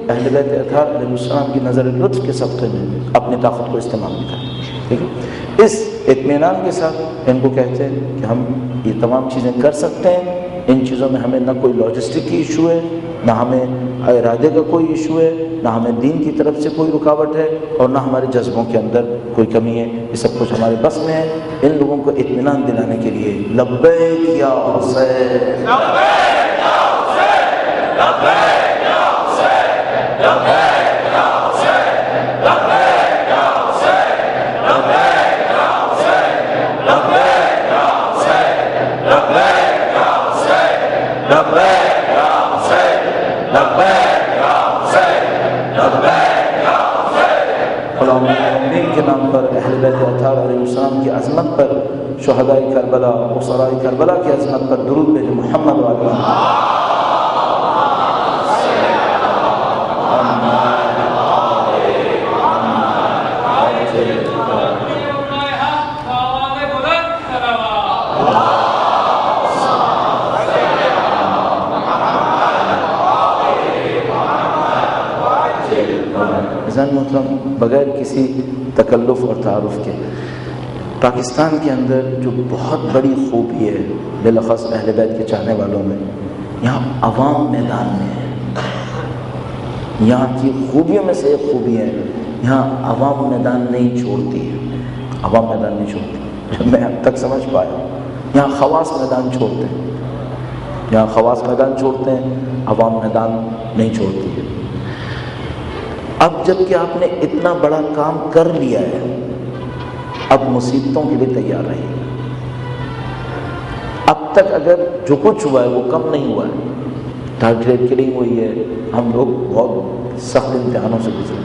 اہل بیت اطہار علیہ السلام کی نظر لطف کے صدقے میں اپنی طاقت کو استعمال بھی کریں، ٹھیک ہے۔ اس اطمینان کے ساتھ ان کو کہتے ہیں کہ ہم یہ تمام چیزیں کر سکتے ہیں، ان چیزوں میں ہمیں نہ کوئی لاجسٹک کی ایشو ہے، نہ ہمیں ارادے کا کوئی ایشو ہے، نہ ہمیں دین کی طرف سے کوئی رکاوٹ ہے، اور نہ ہمارے جذبوں کے اندر کوئی کمی ہے، یہ سب کچھ ہمارے بس میں ہے۔ ان لوگوں کو اطمینان دلانے کے لیے لبیک یا حسین، لبیک یا حسین، لبیک یا حسین، لبیک یا حسین، لبیک یا حسین، لبیک یا حسین، لبیک یا حسین، لبیک یا حسین، لبیک یا حسین، لبیک یا حسین، لبیک یا حسین۔ علماء کے نام پر، اہل بیت اطہار علیہ السلام کی عظمت پر شہدائے کربلا، اسراء کربلا کی عظمت پر درود بھیجیں محمد وعلی محترم، بغیر کسی تکلف اور تعارف کے، پاکستان کے اندر جو بہت بڑی خوبی ہے بالاخص اہل بیت کے چاہنے والوں میں، یہاں عوام میدان میں ہے۔ یہاں کی خوبیوں میں سے ایک خوبی ہے، یہاں عوام میدان نہیں چھوڑتی ہے، عوام میدان نہیں چھوڑتی۔ جب میں اب تک سمجھ پایا، یہاں خواص میدان چھوڑتے ہیں، یہاں خواص میدان چھوڑتے ہیں، عوام میدان نہیں چھوڑتی ہے۔ اب جب کہ آپ نے اتنا بڑا کام کر لیا ہے، اب مصیبتوں کے لیے تیار رہیے۔ اب تک اگر جو کچھ ہوا ہے وہ کم نہیں ہوا ہے، ٹارگیٹ کلنگ ہوئی ہے، ہم لوگ بہت سخت امتحانوں سے گزرے،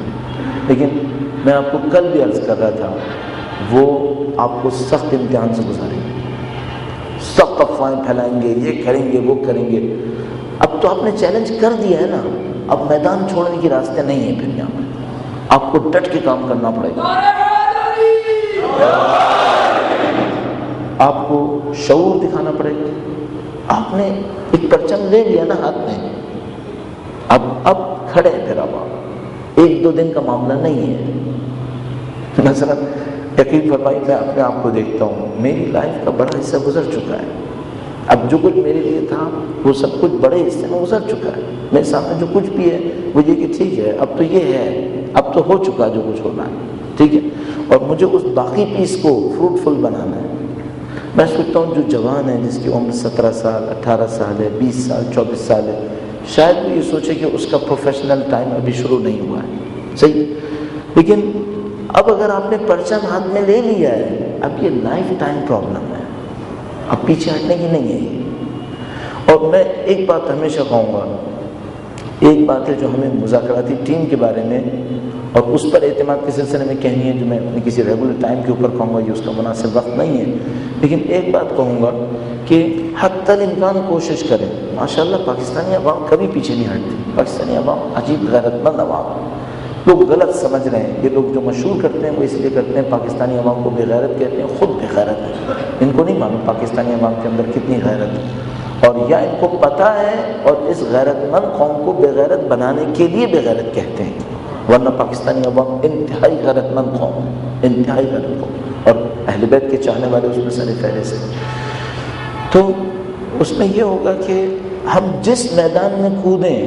لیکن میں آپ کو کل بھی عرض کر رہا تھا وہ آپ کو سخت امتحان سے گزاریں گے، سخت افواہیں پھیلائیں گے، یہ کریں گے وہ کریں گے۔ اب تو آپ نے چیلنج کر دیا ہے نا، اب میدان چھوڑنے کی راستے نہیں ہیں پھر یہاں پر، آپ کو ڈٹ کے کام کرنا پڑے گا۔ آپ کو شعور دکھانا پڑے گا۔ آپ نے ایک پرچم لے لیا نا ہاتھ میں، اب کھڑے ہیں پھر آپ، ایک دو دن کا معاملہ نہیں ہے۔ مثلا یقین فرمائی، میں اپنے آپ کو دیکھتا ہوں، میری لائف کا بڑا حصہ گزر چکا ہے، اب جو کچھ میرے لیے تھا وہ سب کچھ بڑے حصے میں گزر چکا ہے۔ میرے سامنے جو کچھ بھی ہے وہ یہ کہ ٹھیک ہے، اب تو یہ ہے، اب تو ہو چکا جو کچھ ہونا ہے، ٹھیک ہے، اور مجھے اس باقی پیس کو فروٹفل بنانا ہے۔ میں سوچتا ہوں جو جوان ہے، جس کی عمر 17 سال 18 سال ہے، 20 سال 24 سال ہے، شاید وہ یہ سوچے کہ اس کا پروفیشنل ٹائم ابھی شروع نہیں ہوا ہے، صحیح، لیکن اب اگر آپ نے پرچم ہاتھ میں لے لیا ہے، اب یہ لائف ٹائم پرابلم ہے، اب پیچھے ہٹنے کی نہیں ہے یہ۔ اور میں ایک بات ہمیشہ کہوں گا، ایک بات ہے جو ہمیں مذاکراتی ٹیم کے بارے میں اور اس پر اعتماد کے سلسلے میں کہنی ہے، جو میں اپنے کسی ریگولر ٹائم کے اوپر کہوں گا، یہ اس کا مناسب وقت نہیں ہے، لیکن ایک بات کہوں گا کہ حتی الامکان کوشش کریں۔ ماشاءاللہ پاکستانی عوام کبھی پیچھے نہیں ہٹتی، پاکستانی عوام عجیب غیرت مند عوام ہے۔ لوگ غلط سمجھ رہے ہیں، یہ لوگ جو مشہور کرتے ہیں وہ اس لیے کرتے ہیں، پاکستانی عوام کو بے غیرت کہتے ہیں، خود بے غیرت ہے، ان کو نہیں معلوم پاکستانی عوام کے اندر کتنی غیرت ہے، اور یا ان کو پتہ ہے اور اس غیرت مند قوم کو بے غیرت بنانے کے لیے بے غیرت کہتے ہیں، ورنہ پاکستانی عوام انتہائی غیرت مند قوم ہے، انتہائی غیرت قوم، اور اہل بیت کے چاہنے والے اس میں سر فہرست ہیں۔ تو اس میں یہ ہوگا کہ ہم جس میدان میں کودیں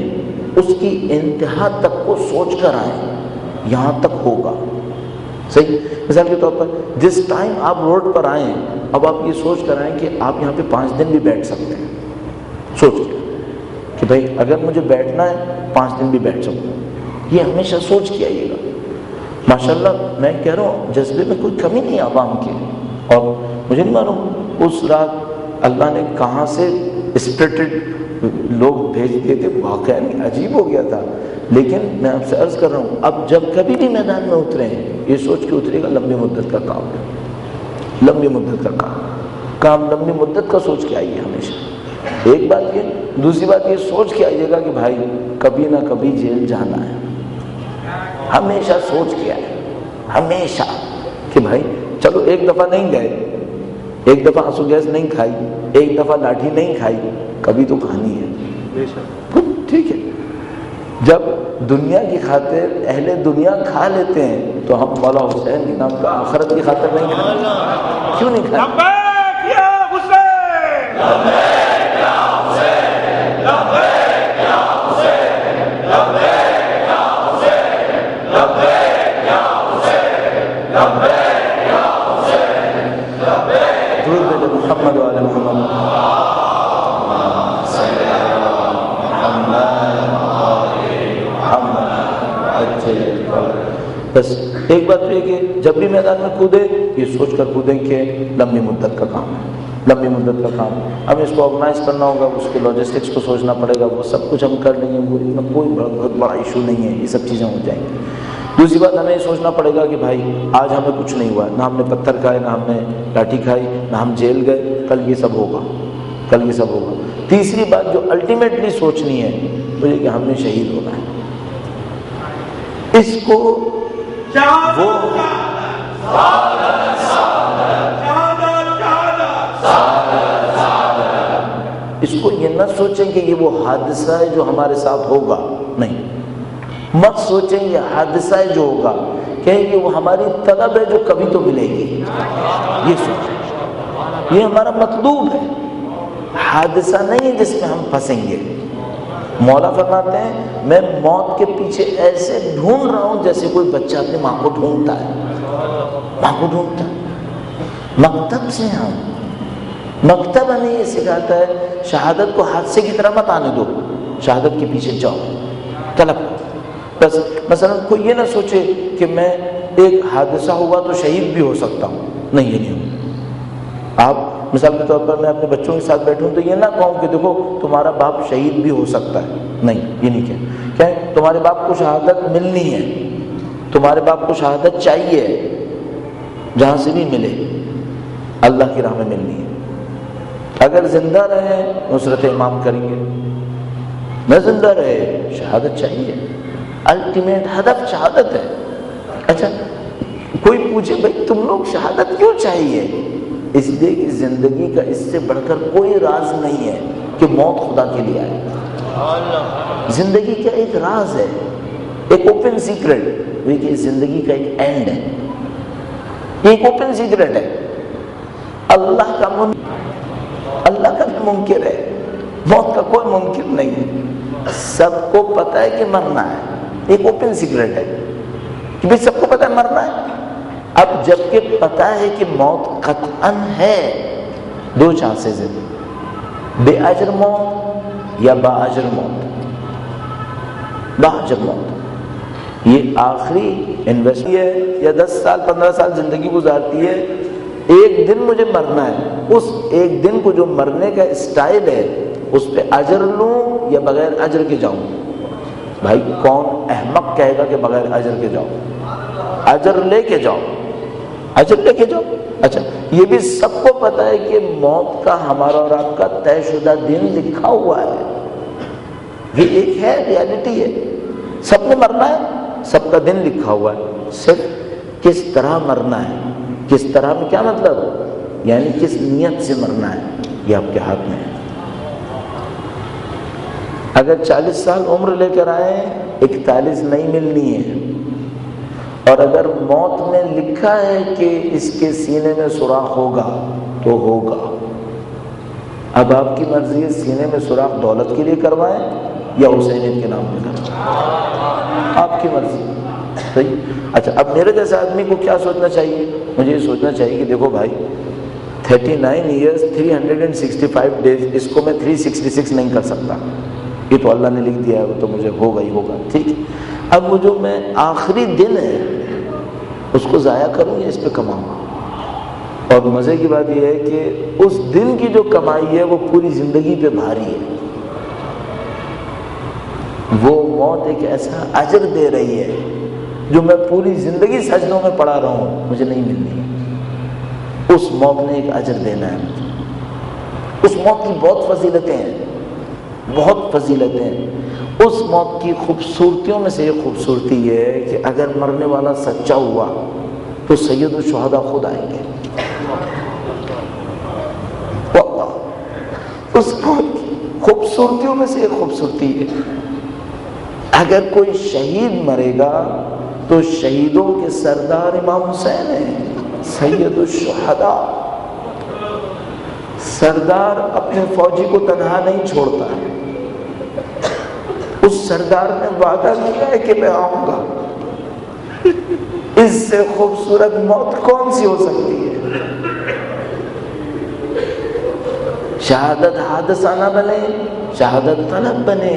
اس کی انتہا تک کو سوچ کر آئیں، یہاں تک ہوگا، صحیح۔ مثال کے طور پر جس ٹائم آپ روڈ پر آئیں، اب آپ یہ سوچ کر آئیں کہ آپ یہاں پہ 5 دن بھی بیٹھ سکتے ہیں، سوچ کے کہ بھائی اگر مجھے بیٹھنا ہے 5 دن بھی بیٹھ سکتا ہوں، یہ ہمیشہ سوچ کے آئیے گا۔ ماشاءاللہ میں کہہ رہا ہوں جذبے میں کوئی کمی نہیں عوام کی، اور مجھے نہیں معلوم اس رات اللہ نے کہاں سے اسپرٹڈ لوگ بھیج دیے تھے، واقعہ عجیب ہو گیا تھا، لیکن میں آپ سے عرض کر رہا ہوں اب جب کبھی بھی میدان میں اترے ہیں یہ سوچ کے اترے گا لمبی مدت کا کام ہے، لمبی مدت کا کام لمبی مدت کا سوچ کے آئیے ہمیشہ۔ ایک بات یہ، دوسری بات یہ سوچ کے آئیے گا کہ بھائی کبھی نہ کبھی جیل جانا ہے، ہمیشہ سوچ کے آئے، ہمیشہ کہ بھائی چلو ایک دفعہ نہیں گئے، ایک دفعہ آنسو گیس نہیں کھائی، ایک دفعہ لاٹھی نہیں کھائی، کبھی تو کھانی ہے، ٹھیک ہے۔ جب دنیا کی خاطر اہل دنیا کھا لیتے ہیں تو ہم مولا حسین کے نام کا آخرت کی خاطر نہیں کھاتے، کیوں نہیں کھاتے؟ محمد وعلی محمد۔ بس ایک بات یہ کہ جب بھی میدان میں کودے یہ سوچ کر کودیں کہ لمبی مدت کا کام ہے، لمبی مدت کا کام، ہمیں اس کو آرگنائز کرنا ہوگا، اس کے لاجسٹکس کو سوچنا پڑے گا، وہ سب کچھ ہم کر لیں گے، وہ اتنا کوئی بہت بڑا ایشو نہیں ہے، یہ سب چیزیں ہو جائیں گی۔ دوسری بات ہمیں یہ سوچنا پڑے گا کہ بھائی آج ہمیں کچھ نہیں ہوا، نہ ہم نے پتھر کھائے، نہ ہم نے لاٹھی کھائی، نہ ہم جیل گئے، کل یہ سب ہوگا، کل یہ سب ہوگا۔ تیسری بات جو الٹیمیٹلی سوچنی ہے وہ یہ کہ ہم نے شہید ہونا ہے۔ اس کو وہ اس کو یہ نہ سوچیں کہ یہ وہ حادثہ ہے جو ہمارے ساتھ ہوگا، نہیں، مت سوچیں یہ حادثہ ہے جو ہوگا، کہیں کہ وہ ہماری طلب ہے جو کبھی تو ملے گی، یہ سوچیں، یہ ہمارا مطلوب ہے، حادثہ نہیں ہے جس میں ہم پھنسیں گے۔ مولا فرماتے ہیں میں موت کے پیچھے ایسے ڈھونڈ رہا ہوں جیسے کوئی بچہ اپنی ماں کو ڈھونڈتا ہے، ماں کو ڈھونڈتا ہے۔ مکتب سے ہم مکتب ہمیں یہ سکھاتا ہے شہادت کو حادثے کی طرح مت آنے دو، شہادت کے پیچھے جاؤ، طلب کرو۔ بس مثلا کوئی یہ نہ سوچے کہ میں ایک حادثہ ہوا تو شہید بھی ہو سکتا ہوں، نہیں، یہ نہیں ہو۔ آپ مثال کے طور پر میں اپنے بچوں کے ساتھ بیٹھوں تو یہ نہ کہوں کہ دیکھو تمہارا باپ شہید بھی ہو سکتا ہے، نہیں، یہ نہیں کہیں کہ تمہارے باپ کو شہادت ملنی ہے، تمہارے باپ کو شہادت چاہیے، جہاں سے بھی ملے اللہ کی راہ میں ملنی ہے۔ اگر زندہ رہے نصرت امام کریں گے، نہ زندہ رہے شہادت چاہیے، الٹیمیٹ ہدف شہادت ہے۔ اچھا کوئی پوچھے بھائی تم لوگ شہادت کیوں چاہیے؟ اس لیے کہ زندگی کا اس سے بڑھ کر کوئی راز نہیں ہے کہ موت خدا کے لیے آئے۔ زندگی کا ایک راز ہے، ایک اوپن سیکرٹ، وہ کہ زندگی کا ایک اینڈ ہے، ایک اوپن سیکرٹ ہے۔ اللہ کا بھی منکر ہے، موت کا کوئی منکر نہیں ہے، سب کو پتہ ہے کہ مرنا ہے، ایک اوپن سیکرٹ ہے کہ بھی سب کو پتہ ہے مرنا ہے۔ اب جب کہ پتہ ہے کہ موت قطعاً ہے، دو چانسز ہیں، بے اجر موت یا با اجر موت۔ با اجر موت یہ آخری انویسٹمنٹ ہے، یا 10 سال 15 سال زندگی گزارتی ہے، ایک دن مجھے مرنا ہے، اس ایک دن کو جو مرنے کا اسٹائل ہے اس پہ اجر لوں یا بغیر اجر کے جاؤں؟ بھائی کون احمق کہے گا کہ بغیر اجر کے جاؤ؟ اجر لے کے جاؤ، اجر لے کے جاؤ۔ اچھا یہ بھی سب کو پتہ ہے کہ موت کا ہمارا اور آپ کا طے شدہ دن لکھا ہوا ہے، یہ ایک ہے، ریالٹی ہے، سب نے مرنا ہے، سب کا دن لکھا ہوا ہے، صرف کس طرح مرنا ہے، کس طرح میں کیا مطلب، یعنی کس نیت سے مرنا ہے، یہ آپ کے ہاتھ میں ہے۔ اگر 40 سال عمر لے کر آئے 41 نہیں ملنی ہے، اور اگر موت میں لکھا ہے کہ اس کے سینے میں سوراخ ہوگا تو ہوگا۔ اب آپ کی مرضی ہے سینے میں سوراخ دولت کے لیے کروائیں یا حسینیت کے نام پہ کروائیں، آپ کی مرضی، صحیح۔ اچھا اب میرے جیسے آدمی کو کیا سوچنا چاہیے؟ مجھے یہ سوچنا چاہیے کہ دیکھو بھائی 39 ایئرس 365 ڈیز، اس کو میں 366 نہیں کر سکتا، یہ تو اللہ نے لکھ دیا ہے، وہ تو مجھے ہوگا ہی ہوگا، ٹھیک ہے۔ اب وہ جو میں آخری دن ہے اس کو ضائع کروں یا اس پہ کماؤں؟ اور مزے کی بات یہ ہے کہ اس دن کی جو کمائی ہے وہ پوری زندگی پہ بھاری ہے، وہ موت ایک ایسا اجر دے رہی ہے جو میں پوری زندگی سجدوں میں پڑا رہا ہوں، مجھے نہیں ملنی ہے، اس موت نے ایک اجر دینا ہے مجھے۔ اس موت کی بہت فضیلتیں ہیں، بہت فضیلتیں ہیں۔ اس موت کی خوبصورتیوں میں سے ایک خوبصورتی یہ ہے کہ اگر مرنے والا سچا ہوا تو سید الشہداء خود آئیں گے، واللہ اس موت کی خوبصورتیوں میں سے ایک خوبصورتی ہے، اگر کوئی شہید مرے گا تو شہیدوں کے سردار امام حسین ہیں، سید الشہداء۔ سردار اپنے فوجی کو تنہا نہیں چھوڑتا ہے، اس سردار نے وعدہ کیا ہے کہ میں آؤں گا۔ اس سے خوبصورت موت کون سی ہو سکتی ہے؟ شہادت حادثہ نہ بنے، شہادت طلب بنے،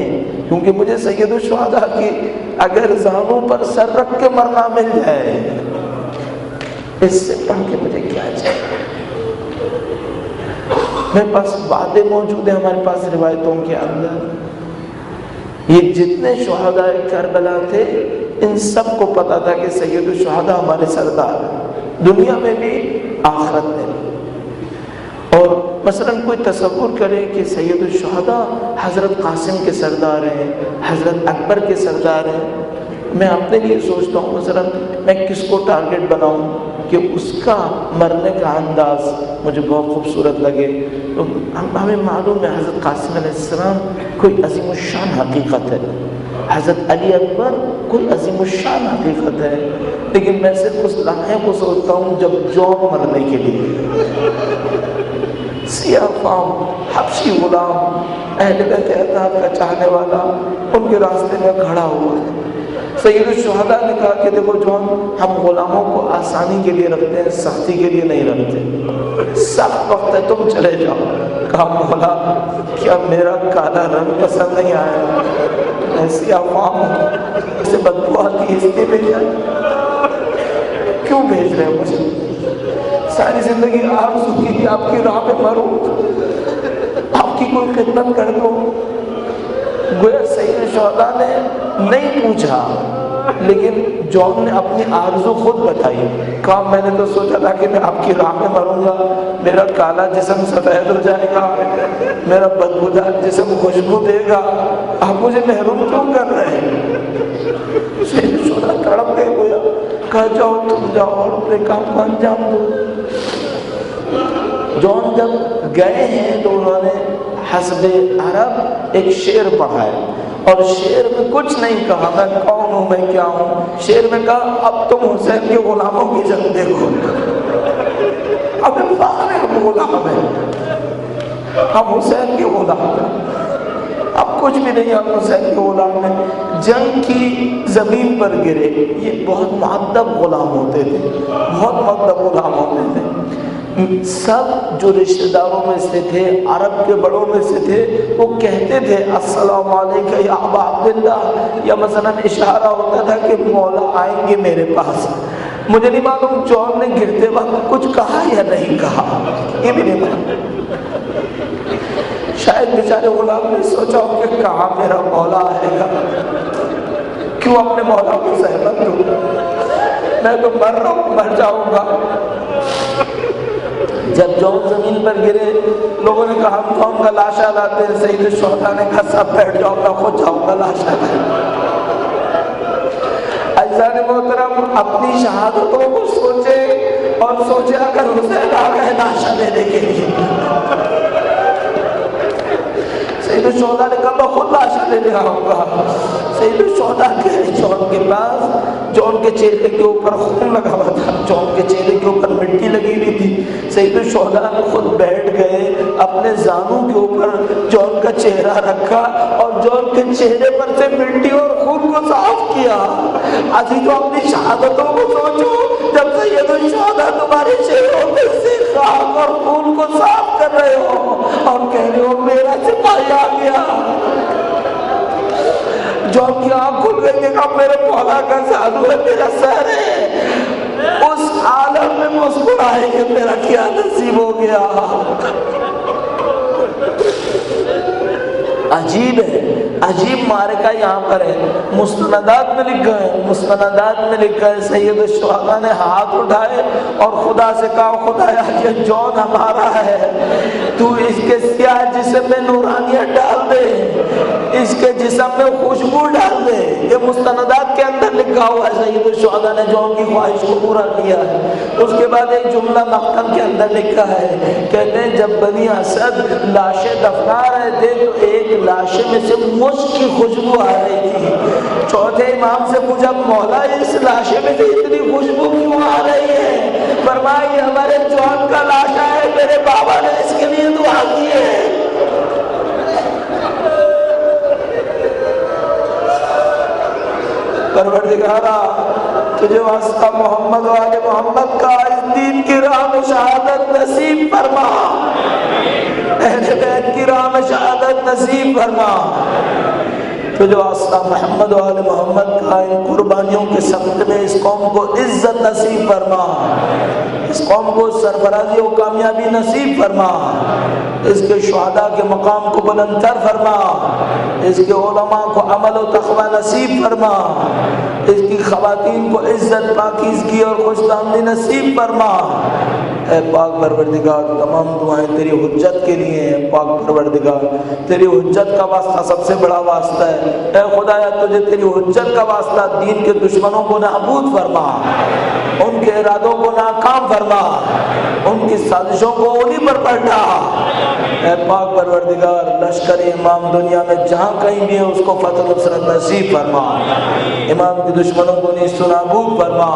کیونکہ مجھے سید الشہداء کی اگر زانوں پر سر رکھ کے مرنا مل جائے، اس سے پڑھ کے مجھے کیا چاہیے؟ میرے پاس باتیں موجود ہیں ہمارے پاس روایتوں کے اندر، یہ جتنے شہداء کربلا تھے ان سب کو پتا تھا کہ سید الشہداء ہمارے سردار ہیں، دنیا میں بھی آخرت میں بھی۔ اور مثلا کوئی تصور کرے کہ سید الشہداء حضرت قاسم کے سردار ہیں، حضرت اکبر کے سردار ہیں، میں اپنے لیے سوچتا ہوں مثلا میں کس کو ٹارگٹ بناؤں کہ اس کا مرنے کا انداز مجھے بہت خوبصورت لگے۔ تو ہمیں معلوم ہے حضرت قاسم علیہ السلام کوئی عظیم الشان حقیقت ہے، حضرت علی اکبر کوئی عظیم الشان حقیقت ہے، لیکن میں صرف اس لمحے کو سوچتا ہوں جب جون مرنے کے لیے سیاہ فام حبشی غلام اہل بیت اطہار کا چاہنے والا ان کے راستے میں کھڑا ہوا ہے۔ سید الشہداء نے کہا کہ دیکھو جون، ہم غلاموں کو آسانی کے لیے رکھتے ہیں، سختی کے لیے نہیں رکھتے، سخت وقت ہے تم چلے جاؤ۔ کہا مولا کیا میرا کالا رنگ پسند نہیں آیا؟ میں سیاہ فام ہوں، اسے بدبو آتی ہے، اس لیے بھیجا، کیوں بھیج رہے ہیں مجھے؟ ساری زندگی آرزو کی کہ آپ کی راہ میں مروں، آپ کی کوئی خدمت کر دو۔ گویا سید الشہداء نے نہیں پوچھا، لیکن جون نے اپنی آرزو خود بتائی۔ کہا میں نے تو سوچا تھا کہ میں آپ کی راہ میں مروں گا، میرا کالا جسم سفید ہو جائے گا، میرا بدبودار جسم خوشبو دے گا، آپ مجھے محروم کیوں کر رہے ہیں؟ سید الشہداء تڑپ گئے، گویا کہا جاؤ تم جاؤ اور اپنے کام انجام دو۔ جون جب گئے ہیں تو انہوں نے حسب عرب ایک شعر پڑھا ہے، اور شعر میں کچھ نہیں کہا میں کون ہوں، میں کیا ہوں، شعر میں کہا اب تم حسین کے غلاموں کی جنگ دیکھو۔ اب ہم غلام ہیں، ہم حسین کے غلام ہیں، اب کچھ بھی نہیں، ہم حسین کے غلام ہیں۔ جنگ کی زمین پر گرے، یہ بہت مؤدب غلام ہوتے تھے، بہت مؤدب غلام ہوتے تھے۔ سب جو رشتہ داروں میں سے تھے، عرب کے بڑوں میں سے تھے، وہ کہتے تھے السلام علیکم یا ابا عبداللہ، یا مثلا اشارہ ہوتا تھا کہ مولا آئیں گے میرے پاس۔ مجھے نہیں معلوم جون نے گرتے وقت کچھ کہا یا نہیں کہا، یہ بھی نہیں معلوم۔ شاید بیچارے غلام نے سوچا ہو کہ کہاں میرا مولا آئے گا، کیوں اپنے مولا کو زحمت دوں، میں تو مر رہا ہوں، مر جاؤں گا۔ جب جون زمین پر گرے، لوگوں نے کہا ہم کون کا لاشا لاتے ہیں؟ سید الشہداء نے کہا سب بیٹھ جاؤ، میں خود جاؤں گا لاشا لاتے۔ عزیزان محترم، اپنی شہادتوں کو سوچے اور سوچے اگر حسین آ گئے لاشا لینے کے لیے۔ سید الشہداء نے کہا میں خود لاشا لینے آؤں گا۔ سید الشہداء گئے جون کے پاس، جون کے چہرے کے اوپر خون لگا ہوا تھا، جون کے چہرے کے اوپر مٹی لگی ہوئی تھی۔ سید الشہداء نے خود بیٹھ گئے، اپنے زانوں کے اوپر جون کا چہرہ رکھا اور جون کے چہرے پر سے مٹی اور خون کو صاف کیا۔ عزیزو اپنی شہادتوں کو سوچو، جب سید الشہداء تمہارے چہروں پہ سے خاک اور خون کو صاف کر رہے ہو اور کہہ رہے ہو میرا سپاہی آ گیا۔ جون کی آنکھ کھل گئی، دیکھا میرے مولا کا سالو ہے، میرا سر ہے، اس عالم میں مسکرائے کہ میرا کیا نصیب ہو گیا۔ عجیب ہے، عجیب معرکہ یہاں پر ہے۔ مستندات میں لکھا ہے، مستندات میں لکھا ہے سید الشہداء نے ہاتھ اٹھائے اور خدا سے کہا خدایا یہ جون ہمارا ہے، تو اس کے سیاہ جسم میں نورانیت ڈال دے، اس کے جسم میں خوشبو ڈال دے۔ یہ مستندات کے اندر لکھا ہوا ہے، سید الشہداء نے جون کی خواہش کو پورا کیا ہے۔ اس کے بعد ایک جملہ مختم کے اندر لکھا ہے، کہتے ہیں جب بنی اسد لاشیں دفنا رہے تھے تو ایک لاشے میں سے مشک کی خوشبو آ رہی تھی۔ چوتھے امام سے پوچھا مولا اس لاشے میں سے اتنی خوشبو کیوں آ رہی ہے؟ فرمایا یہ ہمارے جون کا لاشا ہے، میرے بابا نے اس کے لیے دعا کی ہے۔ پروردگارا تجھے واسطہ محمد و آل محمد کا اس دین کی راہ میں شہادت نصیب فرما، اہل بیت کی راہ میں شہادت نصیب فرما۔ تجھے واسطہ محمد و آل محمد کا ان قربانیوں کے صدقے میں اس قوم کو عزت نصیب فرما، اس قوم کو سرفرازی و کامیابی نصیب فرما۔ اس کے شہداء کے مقام کو بلند تر فرما، اس کے علماء کو عمل و تقوی نصیب فرما، اس کی خواتین کو عزت پاکیزگی اور خوش دامنی نصیب فرما۔ اے پاک پروردگار تمام دعائیں تیری حجت کے لیے ہیں۔ پاک پروردگار تیری حجت کا واسطہ سب سے بڑا واسطہ ہے۔ اے خدایا تجھے تیری حجت کا واسطہ دین کے دشمنوں کو نابود فرما، ان کے ارادوں کو ناکام فرما، ان کی سازشوں کو انہی پر پلٹا۔ اے پاک پروردگار لشکر امام دنیا میں جہاں کہیں بھی ہے اس کو فتح نصرت نصیب فرما، امام کے دشمنوں کو نیست و نابود فرما،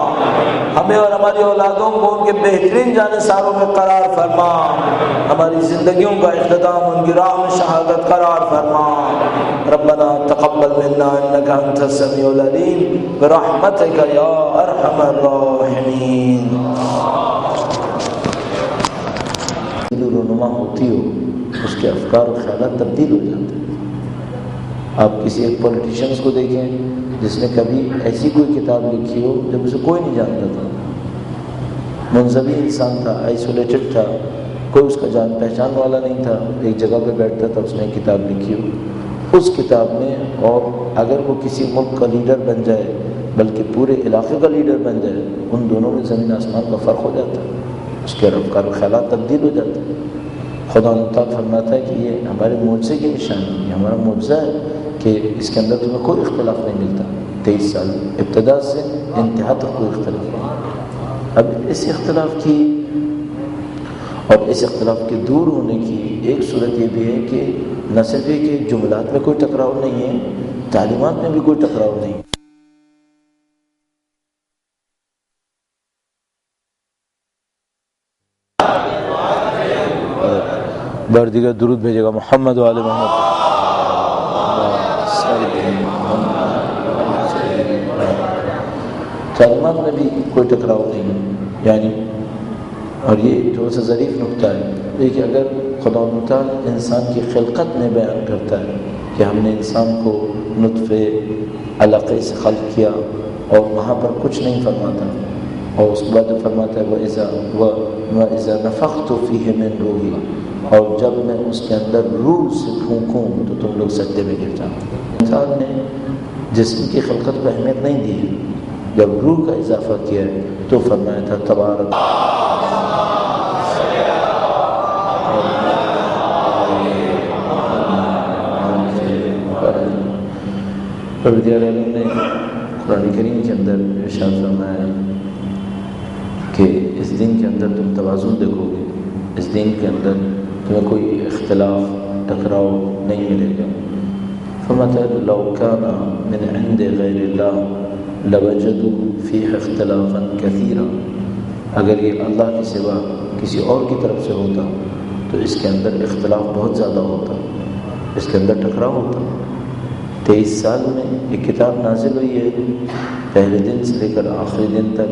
ہمیں اور ہماری اولادوں کو ان کے بہترین جانثاروں میں قرار فرما، ہماری زندگیوں کا اختتام ان کی راہ میں شہادت قرار فرما۔ ربنا تقبل منا انك انت السميع العليم برحمتك يا ارحم الراحمين۔ رونما ہوتی ہو اس کے افکار و خیالات تبدیل ہو جاتے ہیں۔ آپ کسی ایک پولیٹیشنز کو دیکھیں جس نے کبھی ایسی کوئی کتاب لکھی ہو جب اسے کوئی نہیں جانتا تھا، منزوی انسان تھا، آئسولیٹڈ تھا، کوئی اس کا جان پہچان والا نہیں تھا، ایک جگہ پہ بیٹھتا تھا، اس نے ایک کتاب لکھی ہو، اس کتاب میں، اور اگر وہ کسی ملک کا لیڈر بن جائے بلکہ پورے علاقے کا لیڈر بن جائے، ان دونوں میں زمین آسمان کا فرق ہو جاتا ہے، اس کے افکار و خیالات تبدیل ہو جاتے ہیں۔ خدا تعالیٰ فرماتا ہے کہ یہ ہمارے معجزے کی نشانی ہے، یہ ہمارا معجزہ ہے کہ اس کے اندر تمہیں کوئی اختلاف نہیں ملتا۔ 23 سال ابتدا سے انتہا تک کوئی اختلاف نہیں۔ اب اس اختلاف کی اور اس اختلاف کے دور ہونے کی ایک صورت یہ بھی ہے کہ نہ صرف یہ کہ جملات میں کوئی ٹکراؤ نہیں ہے، تعلیمات میں بھی کوئی ٹکراؤ نہیں ہے۔ بار دیگر درود بھیجے گا محمد و آل محمد۔ تعلیمات میں بھی کوئی ٹکراؤ نہیں ہے، یعنی اور یہ تھوڑا سا ظریف نکتہ ہے، دیکھیے اگر خدا تعالیٰ انسان کی خلقت میں بیان کرتا ہے کہ ہم نے انسان کو نطفے علقے سے خلق کیا اور وہاں پر کچھ نہیں فرماتا، اور اس کے بعد فرماتا ہے وَإِذَا نَفَخْتُ فِيهِ مِن رُوحِي، اور جب میں اس کے اندر روح سے پھونکوں تو تم لوگ سجدے میں گر جاؤ۔ انسان نے جسم کی خلقت کو اہمیت نہیں دی ہے، جب روح کا اضافہ کیا ہے تو فرمایا تھا تبارک پروردگار عالم نے قرآن کریم کے اندر ارشاد فرمایا کہ اس دن کے اندر تم توازن دیکھو گے، اس دن کے اندر تمہیں کوئی اختلاف ٹکراؤ نہیں ملے گا۔ فرماتا ہے لو کان من عند غیر اللہ لوجدوا فیہ اختلافا کثیرا، اگر یہ اللہ کے سوا کسی اور کی طرف سے ہوتا تو اس کے اندر اختلاف بہت زیادہ ہوتا، اس کے اندر ٹکراؤ ہوتا۔ 23 سال میں یہ کتاب نازل ہوئی ہے، پہلے دن سے لے کر آخری دن تک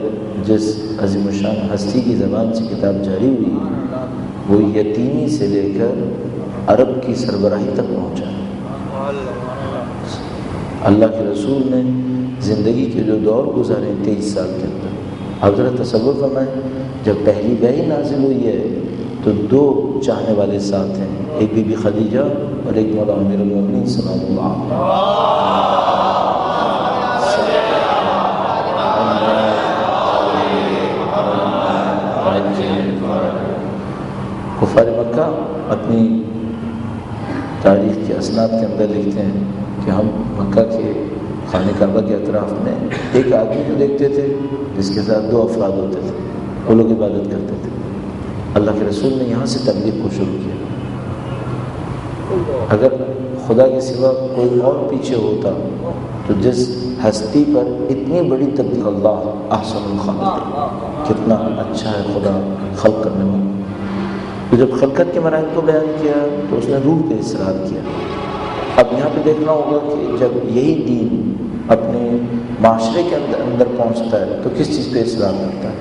جس عظیم الشان ہستی کی زبان سے کتاب جاری ہوئی ہے وہ یتیمی سے لے کر عرب کی سربراہی تک پہنچا۔ اللہ کے رسول نے زندگی کے جو دور گزارے 23 سال کے اندر، اب ذرا تصور فرمائیں، جب پہلی وحی نازل ہوئی ہے تو 2 چاہنے والے ساتھ ہیں، ایک بی بی خدیجہ اور ایک مولا امیر المومنین صلی اللہ علیہ کفار مکہ اپنی تاریخ کے اسناد کے اندر لکھتے ہیں کہ ہم مکہ کے خانہ کعبہ کے اطراف میں ایک آدمی کو دیکھتے تھے جس کے ساتھ 2 افراد ہوتے تھے، وہ لوگ عبادت کرتے تھے۔ اللہ کے رسول نے یہاں سے تبلیغ کو شروع کیا۔ اگر خدا کے سوا کوئی اور پیچھے ہوتا تو جس ہستی پر اتنی بڑی تبلیغ، اللہ احسن الخالق، کتنا اچھا ہے خدا خلق کرنے والا، تو جب خلقت کے مراحل کو بیان کیا تو اس نے روح پہ اصرار کیا۔ اب یہاں پہ دیکھنا ہوگا کہ جب یہی دین اپنے معاشرے کے اندر پہنچتا ہے تو کس چیز پہ اصرار کرتا ہے؟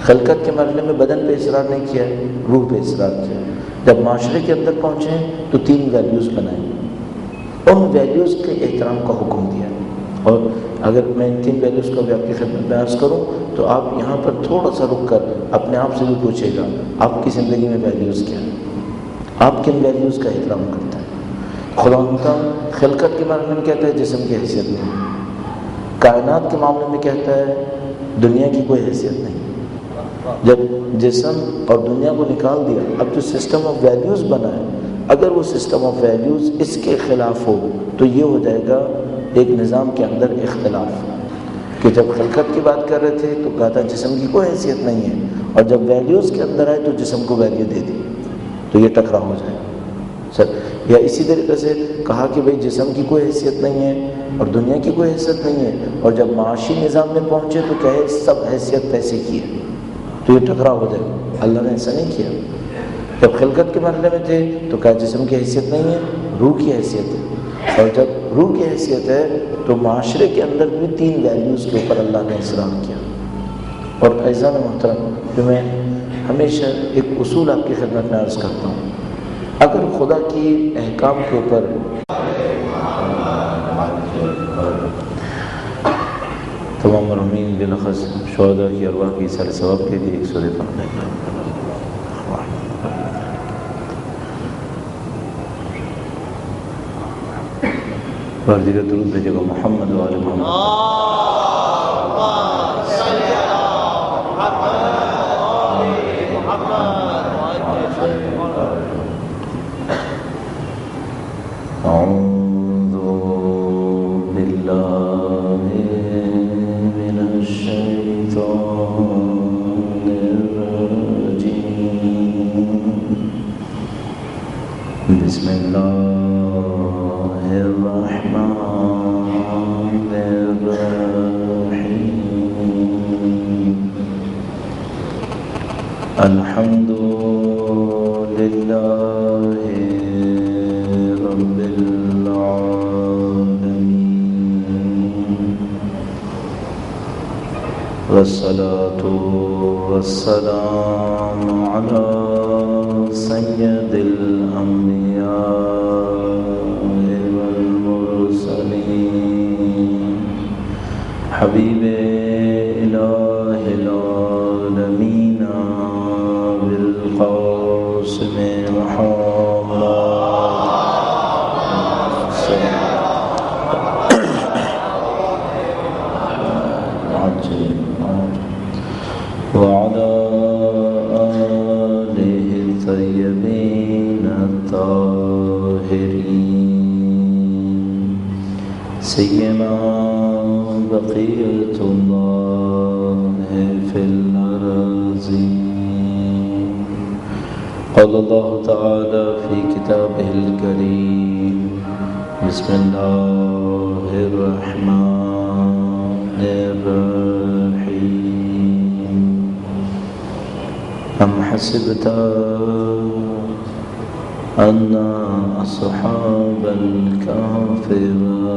خلقت کے مرحلے میں بدن پہ اصرار نہیں کیا ہے، روح پہ اصرار کیا۔ جب معاشرے کے اندر پہنچے تو 3 ویلیوز بنائیں، ان ویلیوز کے احترام کا حکم دیا۔ اور اگر میں ان 3 ویلیوز کو بھی آپ کی خدمت میں عرض کروں تو آپ یہاں پر تھوڑا سا رک کر اپنے آپ سے بھی پوچھے گا آپ کی زندگی میں ویلیوز کیا ہیں؟ آپ کن ویلیوز کا احترام کرتے ہیں؟ خدا خلقت کے بارے میں کہتا ہے جسم کی حیثیت نہیں، کائنات کے معاملے میں کہتا ہے دنیا کی کوئی حیثیت نہیں۔ جب جسم اور دنیا کو نکال دیا، اب جو سسٹم آف ویلیوز بنا ہے، اگر وہ سسٹم آف ویلیوز اس کے خلاف ہو تو یہ ہو جائے گا ایک نظام کے اندر اختلاف، کہ جب خلقت کی بات کر رہے تھے تو کہا تھا جسم کی کوئی حیثیت نہیں ہے، اور جب ویلیوز کے اندر آئے تو جسم کو ویلیو دے دی، تو یہ ٹکراؤ ہو جائے گا سر۔ یا اسی طریقے سے کہا کہ بھئی جسم کی کوئی حیثیت نہیں ہے اور دنیا کی کوئی حیثیت نہیں ہے، اور جب معاشی نظام میں پہنچے تو کہے سب حیثیت پیسے کی ہے، تو یہ ٹکراؤ ہو جائے گا۔ اللہ نے ایسا نہیں کیا۔ جب خلقت کے مرحلے میں تھے تو کہا جسم کی حیثیت نہیں ہے، روح کی حیثیت ہے، اور جب روح کی حیثیت ہے تو معاشرے کے اندر بھی 3 ویلیوز کے اوپر اللہ نے اصرار کیا۔ اور عزیزان محترم، جو میں ہمیشہ ایک اصول آپ کی خدمت میں عرض کرتا ہوں، اگر خدا کی احکام کے اوپر تمام مرحومین بالاخص شہداء کی ارواح کی سر ثواب کے لیے ایک سورہ پڑھنا اور دیگر درود بھیجے گا محمد و آل محمد۔ أعوذ بالله من الشيطان الرجيم، بسم الله الرحمن الرحيم، الحمد لله رب العالمين، والصلاة والسلام على سيد الأنبياء والمرسلين، حبيب إله العالمين بالقاسم محمد وعلى آله الطيبين الطاهرين، سيما بقية الله في الأراضين۔ قال الله تعالى في كتابه الكريم، بسم الله الرحمن الرحيم، أم حسبت أن أصحاب الكهف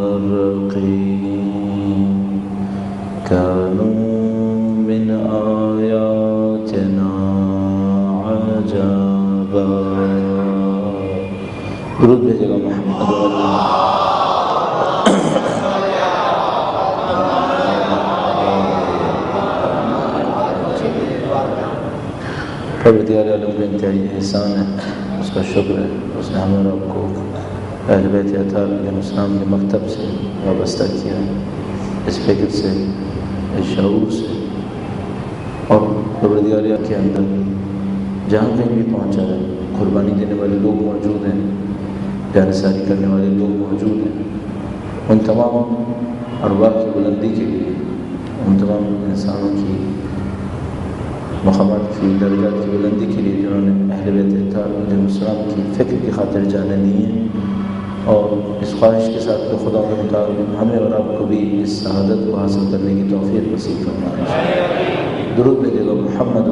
والرقيم كانوا من آياتنا عجبا۔ درود بھیجے گا محمد و آل پروردگار عالم کا انتہائی احسان ہے، اس کا شکر ہے، اس نے ہمیں آپ کو اہل بیت اطہار علیہ السلام کے مکتب سے وابستہ کیا ہے، اس فکر سے، اس شعور سے، اور پروردگار کے اندر جہاں کہیں بھی پہنچا ہے قربانی دینے والے لوگ موجود ہیں، جانثاری کرنے والے لوگ موجود ہیں، ان تمام ارواح کی بلندی کے لیے، ان تمام انسانوں کی مقامات کی درجات کی بلندی کے لیے جنہوں نے اہل بیت اطہار علیہ السلام کی فکر کی خاطر جانیں دی ہیں، اور اس خواہش کے ساتھ کہ خدا کے مطابق ہمیں اور آپ کو بھی اس سعادت کو حاصل کرنے کی توفیق نصیب فرمائے۔ درود بھیجے گا محمد